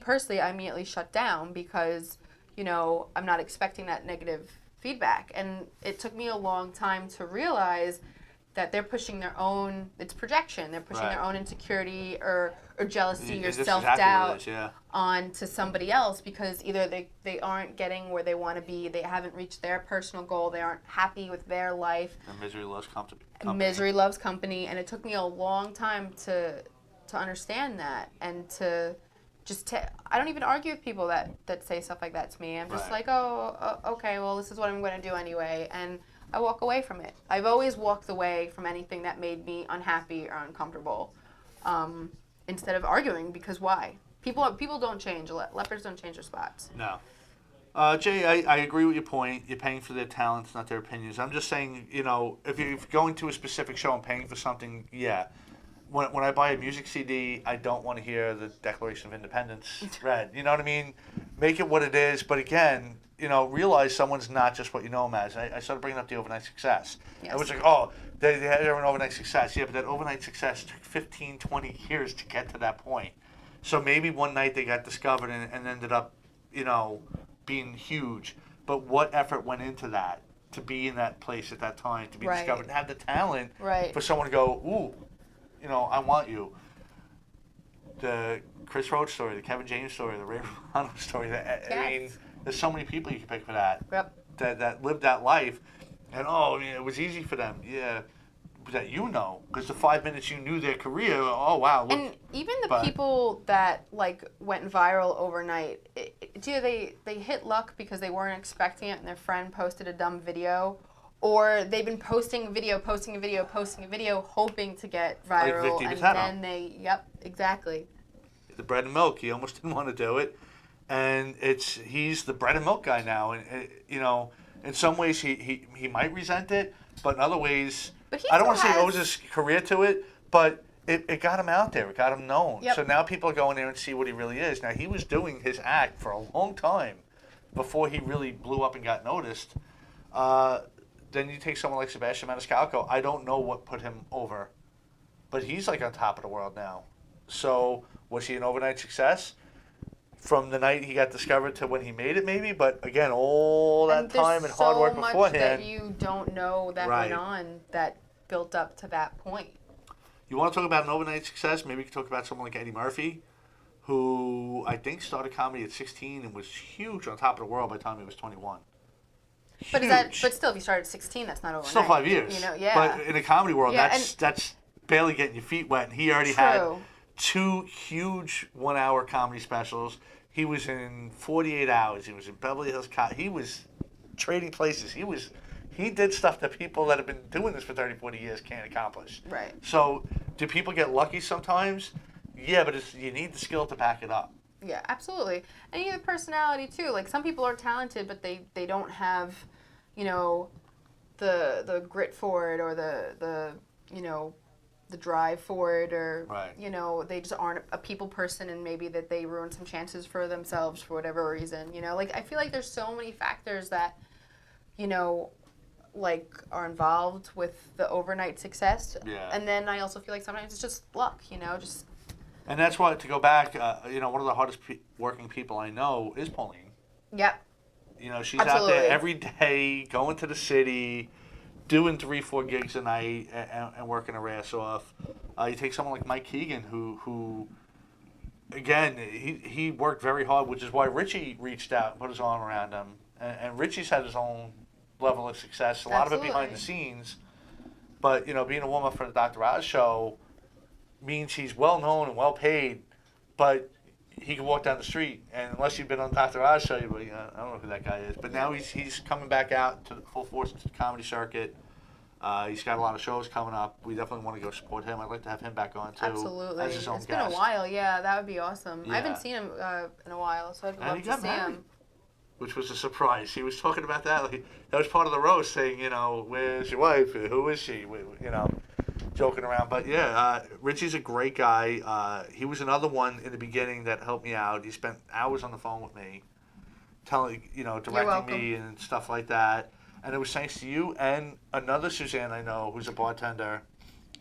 personally, I immediately shut down because, I'm not expecting that negative feedback. And it took me a long time to realize that they're pushing their own, it's projection, they're pushing their
Right.
own insecurity or jealousy or
That's
self-doubt
exactly what it is, yeah.
on to somebody else because either they aren't getting where they want to be, they haven't reached their personal goal, they aren't happy with their life.
And misery loves company.
Misery loves company, and it took me a long time to understand that and to just I don't even argue with people that say stuff like that to me. I'm just
Right.
like, okay, well, this is what I'm going to do anyway, and I walk away from it. I've always walked away from anything that made me unhappy or uncomfortable, instead of arguing, because why? People don't change. Leopards don't change their spots.
No. Jay, I agree with your point. You're paying for their talents, not their opinions. I'm just saying, if you're going to a specific show and paying for something, yeah. When I buy a music CD, I don't want to hear the Declaration of Independence read. You know what I mean? Make it what it is. But again, realize someone's not just what you know them as. I started bringing up the overnight success.
Yes.
I was like, oh, they had an overnight success. Yeah, but that overnight success took 15, 20 years to get to that point. So maybe one night they got discovered and ended up, being huge. But what effort went into that to be in that place at that time, to be
Right.
discovered and have the talent
Right.
for someone to go, ooh, I want you. The Chris Roach story, the Kevin James story, the Ray Romano story. I mean, there's so many people you can pick for that.
Yep.
That lived that life, and it was easy for them. Yeah, that because the 5 minutes you knew their career. Oh wow. Look,
And even the
but-
people that went viral overnight, it's either they hit luck because they weren't expecting it and their friend posted a dumb video, or they've been posting a video, hoping to get viral,
Vic
and
DiBiase.
then yep, exactly.
the bread and milk. He almost didn't want to do it, and he's the bread and milk guy now. And in some ways he might resent it, but in other ways,
But he
I don't want to
still
say he owes
has-
his career to it, but it got him out there. It got him known.
Yep.
So now people are going there and see what he really is. Now he was doing his act for a long time before he really blew up and got noticed. Then you take someone like Sebastian Maniscalco. I don't know what put him over, but he's like on top of the world now. So was he an overnight success? From the night he got discovered to when he made it, maybe. But again, all that
And there's
time and hard work
so much
beforehand.
that you don't know that
Right.
went on that built up to that point.
You want to talk about an overnight success? Maybe you could talk about someone like Eddie Murphy, who I think started comedy at 16 and was huge on top of the world by the time he was 21.
But is that? But still, if you start at 16, that's not overnight.
Still 5 years.
You know, yeah.
But in a comedy world,
Yeah,
that's barely getting your feet wet. And he already had
True.
2 huge 1-hour comedy specials. He was in 48 Hours. He was in Beverly Hills Cop. He was trading places. He did stuff that people that have been doing this for 30, 40 years can't accomplish.
Right.
So do people get lucky sometimes? Yeah, but you need the skill to back it up.
Yeah, absolutely. And you have personality too. Like some people are talented, but they don't have, you know, the grit for it or the you know, the drive for it, or
Right.
you know, they just aren't a people person, and maybe that they ruin some chances for themselves for whatever reason. You know, like I feel like there's so many factors that, you know, like are involved with the overnight success.
Yeah.
And then I also feel like sometimes it's just luck. You know, just
And that's why, to go back, you know, one of the hardest working people I know is Pauline.
yep.
You know, she's out
Absolutely.
there every day, going to the city, doing 3-4 gigs a night, and working her ass off. You take someone like Mike Keegan, who again, he worked very hard, which is why Richie reached out and put his arm around him. And Richie's had his own level of success, a lot of it behind the
Absolutely.
scenes. But, you know, being a woman for the Dr. Oz show means he's well known and well paid, but he can walk down the street, and unless you've been on Dr. Oz show, you'll be like, I don't know who that guy is. But now he's coming back out to the full force to the comedy circuit. He's got a lot of shows coming up. We definitely want to go support him. I'd like to have him back on too.
Absolutely.
As his own
It's
guest.
been a while, yeah. That would be awesome. I
Yeah.
haven't seen him in a while, so I'd
And
love
he
to
got
see
married.
him.
Which was a surprise. He was talking about that. Like, that was part of the roast, saying, you know, where's your wife? Who is she? You know, joking around. But yeah, Richie's a great guy. He was another one in the beginning that helped me out. He spent hours on the phone with me, telling, you know, directing me and stuff like that. And it was thanks to you and another Suzanne I know who's a bartender.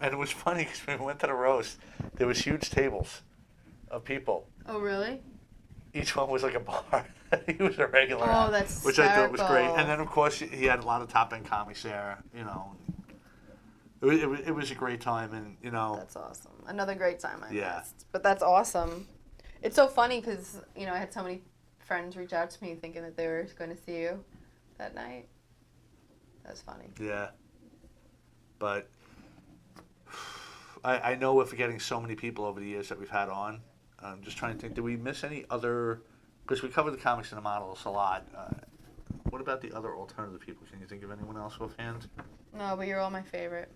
And it was funny because when we went to the roast, there was huge tables of people.
Oh, really?
Each one was like a bar. He was a regular.
Oh, that's
which I thought was great.
hysterical.
And then of course he had a lot of top end comics there. You know, it was a great time, and you know.
That's awesome. Another great time, I
Yeah.
missed. But that's awesome. It's so funny because, you know, I had so many friends reach out to me thinking that they were going to see you that night. That was funny.
Yeah. But I know we're forgetting so many people over the years that we've had on. I'm just trying to think. Did we miss any other? Because we covered the comics and the models a lot. What about the other alternative people? Can you think of anyone else offhand?
No, but you're all my favorite.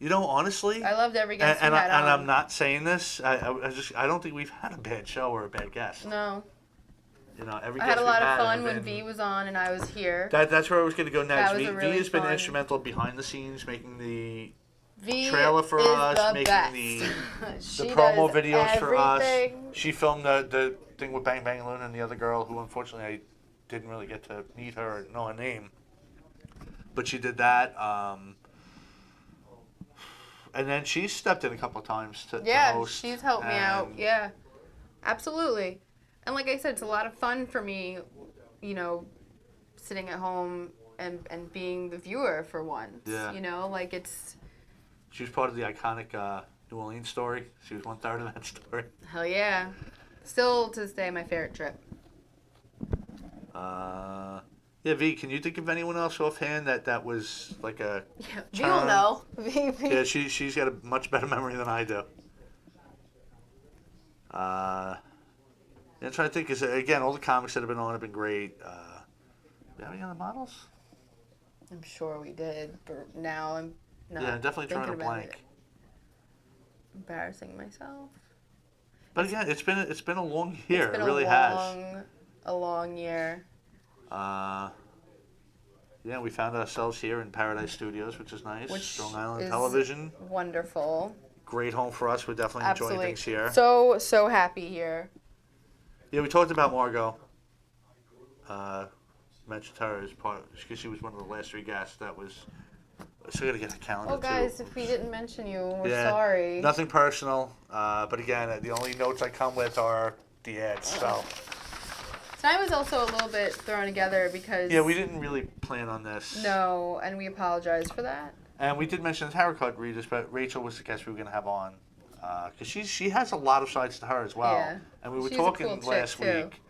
You know, honestly,
I loved every guest
and
you had on.
I'm not saying this. I don't think we've had a bad show or a bad guest.
No.
You know, every
I
guest
had a
we've
lot of
had
fun
has
when
been-
V was on and I was here.
That's where I was going to go next.
That was
V
a really
has been
fun-
instrumental behind the scenes, making the
V
trailer for
is
us,
the
making
best.
the
She
promo
does
videos for us.
everything.
She filmed the thing with Bang Bang Luna and the other girl, who unfortunately I didn't really get to meet her or know her name. But she did that. And then she stepped in a couple of times to
Yeah,
host.
she's helped me out.
and-
Yeah, absolutely. And like I said, it's a lot of fun for me, you know, sitting at home and being the viewer for once.
Yeah.
You know, like it's,
She was part of the iconic New Orleans story. She was 1/3 of that story.
hell yeah. Still to this day, my favorite trip.
Yeah, V, can you think of anyone else offhand that was like a...
Yeah, you'll know. V.
Yeah, she's got a much better memory than I do. I'm trying to think, because again, all the comics that have been on have been great. Do you have any other models?
I'm sure we did, but now I'm not
Yeah, definitely drawing a
thinking about
blank.
it. Embarrassing myself.
But again, it's been a long year.
It's been
It really
a long year.
has. Yeah, we found ourselves here in Paradise Studios, which is nice.
Which
Strong Island
is
Television.
Wonderful.
Great home for us. We're definitely enjoying
Absolutely.
things here.
So happy here.
Yeah, we talked about Margot. Mentioned her as part, because she was one of the last 3 guests. That was. So I gotta get a calendar
Oh, guys,
too.
if we didn't mention you, we're
Yeah,
sorry.
Nothing personal, but again, the only notes I come with are the ads. So
Tonight was also a little bit thrown together because
yeah, we didn't really plan on this.
No, and we apologize for that.
And we did mention the tarot card readers, but Rachel was the guest we were gonna have on, because she has a lot of sides to her as well.
Yeah.
And we were
She's a
talking
cool chick,
last
too.
week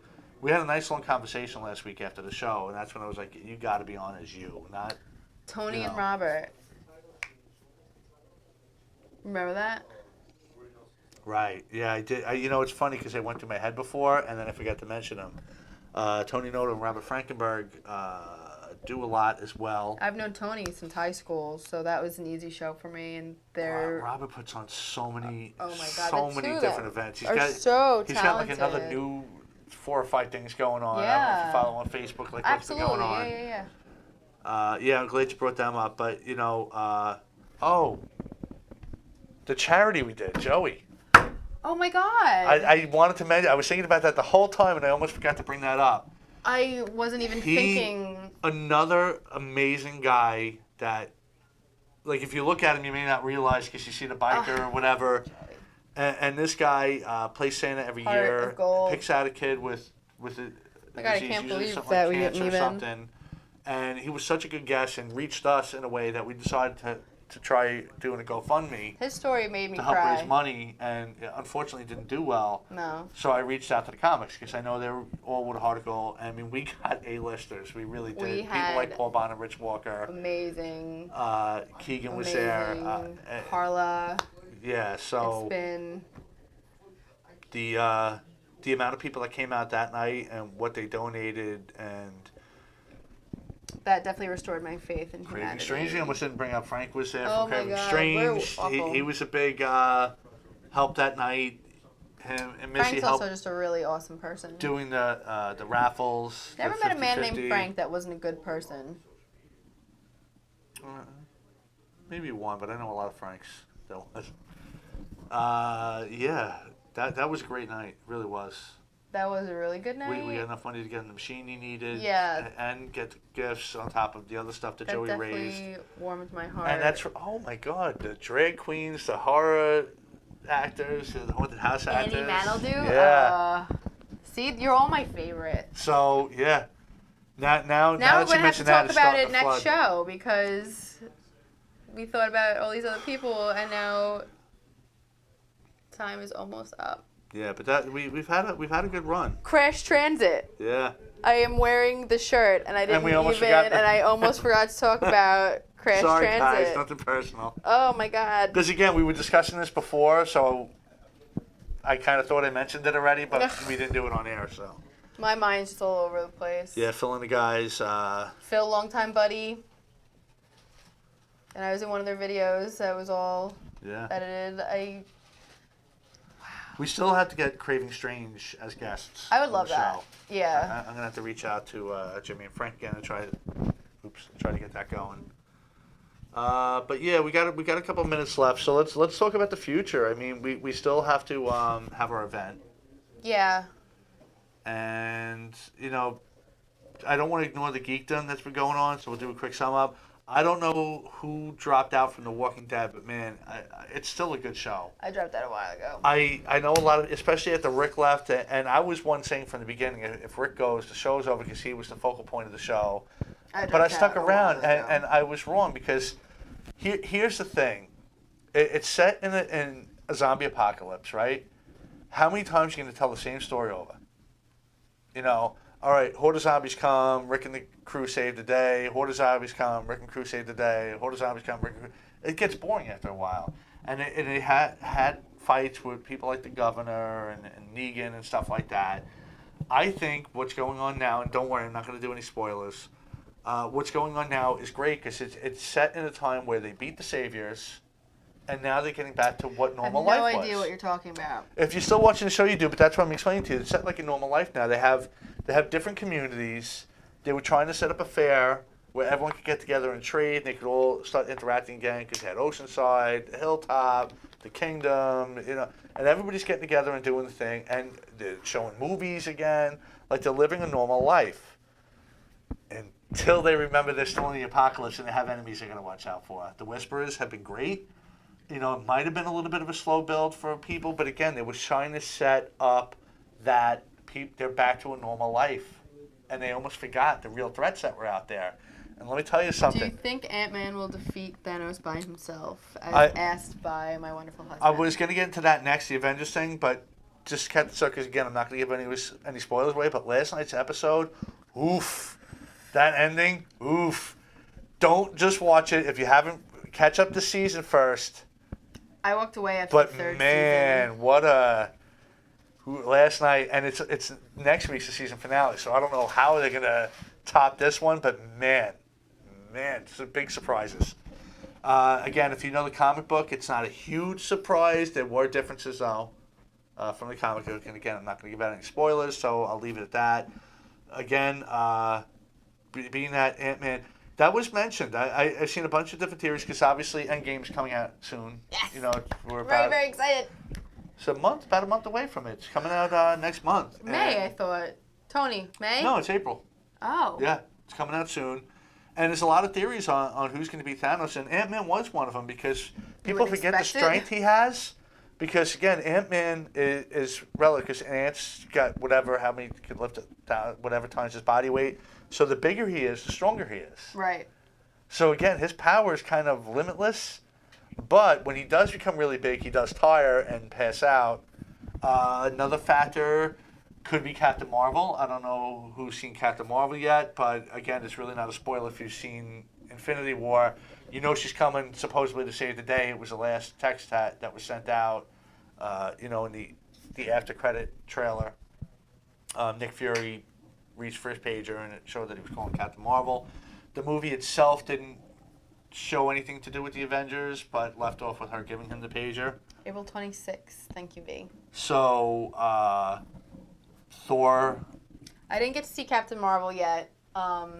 We had a nice long conversation last week after the show, and that's when I was like, you got to be on as you, not...
Tony
You
and
know.
Robert. Remember that?
Right. Yeah, I did. It's funny because they went through my head before, and then I forgot to mention them. Tony Noto and Robert Frankenberg do a lot as well.
I've known Tony since high school, so that was an easy show for me. And they're
Robert puts on so many,
oh my God,
so
the
many
two of
different
them
events.
are so
He's got like
talented.
another new 4 or 5 things going on. I don't know if
Yeah.
you follow on Facebook, like what's been
Absolutely,
going on.
yeah.
I'm glad you brought them up. But the charity we did, Joey.
Oh my God.
I wanted to mention. I was thinking about that the whole time, and I almost forgot to bring that up.
I wasn't even thinking.
Another amazing guy that, like, if you look at him, you may not realize because you see the biker or whatever. And this guy plays Santa every
Heart
year.
of gold.
Picks out a kid with a
my God, I
disease,
can't
usually
believe
something
that
like
we
cancer
didn't
or
even.
something. And he was such a good guest and reached us in a way that we decided to try doing a GoFundMe
His story made me
to help
cry.
raise money, and unfortunately didn't do well.
No.
So I reached out to the comics because I know they were all with a heart of gold. I mean, we got A-listers. We really did.
We
People
had
like Paul Bond and Rich Walker.
Amazing.
Keegan was
Amazing.
there.
Carla.
Yeah, so
It's been.
the amount of people that came out that night and what they donated and
That definitely restored my faith in
Craving
humanity.
Strange. We almost didn't bring up Frank was there
Oh
from
my
Craving
God,
Strange.
we're awful.
He was a big help that night. Him and Missy
Frank's
helped
also just a really awesome person.
doing the raffles.
Never
the
met a man
50-50.
named Frank that wasn't a good person.
Maybe one, but I know a lot of Franks that was. Yeah, that was a great night. Really was.
That was a really good night.
We got enough money to get the machine he needed.
Yeah.
And get the gifts on top of the other stuff that
that
Joey
definitely
raised.
warmed my heart.
And that's oh my God, the drag queens, the horror actors, the haunted house actors.
Annie Manaldoo.
Yeah.
See, you're all my favorites.
So yeah. Now
Now
that
we're
you
gonna have to
mention that,
talk
it's
about
starting
it
to
next
flood.
show because we thought about all these other people and now time is almost up.
Yeah, but that we've had a good run.
Crash Transit.
Yeah.
I am wearing the shirt and I didn't
we almost
even,
forgot
and I almost forgot to talk about Crash
Sorry
Transit.
guys, nothing personal.
Oh my God.
Because again, we were discussing this before, so I kind of thought I mentioned it already, but
Ugh.
we didn't do it on air. So
My mind's just all over the place.
yeah, Phil and the guys.
Phil, longtime buddy. And I was in one of their videos that was all
Yeah.
edited.
We still have to get Craving Strange as guests.
I would
on
love
the
that.
show.
Yeah.
I'm gonna have to reach out to Jimmy and Frank again and try to get that going. But yeah, we got a couple minutes left, so let's talk about the future. I mean, we still have to have our event,
Yeah.
and I don't want to ignore the geekdom that's been going on, so we'll do a quick sum up. I don't know who dropped out from The Walking Dead, but man, it's still a good show.
I dropped that a while ago.
I know a lot of, especially after Rick left, and I was one saying from the beginning, if Rick goes, the show's over because he was the focal point of the show. But I stuck around, and I was wrong because here's the thing. It's set in a zombie apocalypse, right? How many times are you going to tell the same story over? All right, horde of zombies come, Rick and the crew save the day. Horde of zombies come, Rick and crew save the day. Horde of zombies come, Rick and crew. It gets boring after a while. And it had fights with people like the governor and Negan and stuff like that. I think what's going on now, and don't worry, I'm not going to do any spoilers. What's going on now is great because it's set in a time where they beat the saviors, and now they're getting back to what normal life was.
I have no idea what you're talking about.
If you're still watching the show, you do, but that's what I'm explaining to you. It's set like a normal life now. They have different communities. They were trying to set up a fair where everyone could get together and trade. They could all start interacting again because they had Oceanside, the Hilltop, the Kingdom, and everybody's getting together and doing the thing. And they're showing movies again. Like they're living a normal life. Until they remember they're still in the apocalypse and they have enemies they're going to watch out for. The Whisperers have been great. It might have been a little bit of a slow build for people, but again, they were trying to set up that they're back to a normal life. And they almost forgot the real threats that were out there. And let me tell you
Do
something.
you think Ant-Man will defeat Thanos by himself, as
I-
asked by my wonderful husband?
I was going to get into that next, the Avengers thing, but just kept so because again, I'm not going to give any spoilers away. But last night's episode, oof, that ending, oof. Don't just watch it if you haven't. Catch up the season first.
I walked away after
But
the third
man,
season.
what a last night, and it's next week's the season finale. So I don't know how they're gonna top this one, but man, it's a big surprises. Again, if you know the comic book, it's not a huge surprise. There were differences though from the comic book, and again, I'm not gonna give out any spoilers, so I'll leave it at that. Again, being that Ant-Man. That was mentioned. I've seen a bunch of different theories because obviously Endgame's coming out soon.
Yes.
You know, we're
Very,
about
very excited.
it's about a month away from it. It's coming out next month.
May, I
And-
thought. Tony, May?
No, it's April.
Oh.
Yeah, it's coming out soon. And there's a lot of theories on who's going to be Thanos, and Ant-Man was one of them because people
wouldn't
forget the
expect it.
strength he has. Because again, Ant-Man is relative because Ant's got how many can lift it down, whatever times his body weight. So the bigger he is, the stronger he is.
Right.
So again, his power is kind of limitless, but when he does become really big, he does tire and pass out. Another factor could be Captain Marvel. I don't know who's seen Captain Marvel yet, but again, it's really not a spoiler if you've seen Infinity War. You know she's coming supposedly to save the day. It was the last text that was sent out, in the after credit trailer. Nick Fury reached first pager and it showed that he was calling Captain Marvel. The movie itself didn't show anything to do with the Avengers, but left off with her giving him the pager.
April 26th. Thank you, B.
So, Thor.
I didn't get to see Captain Marvel yet, so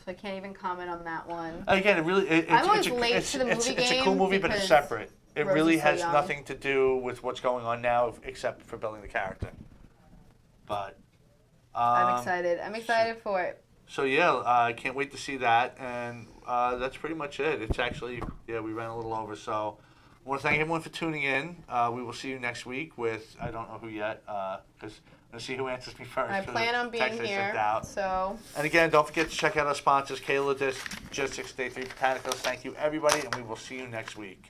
I can't even comment on that one.
Again,
I'm always late to the movie
it's a
game
cool movie, but it's
because
separate. It
Rose
really
is so
has
young.
nothing to do with what's going on now, except for building the character. But
I'm excited. I'm excited for it.
So yeah, I can't wait to see that, and that's pretty much it. It's actually we ran a little over, so I want to thank everyone for tuning in. We will see you next week with I don't know who yet, because I'm gonna see who answers me first.
I
for the
plan on being
text I sent
here,
out.
so
And again, don't forget to check out our sponsors, Kayla Logistics, Day 3 Botanicals. Thank you everybody, and we will see you next week.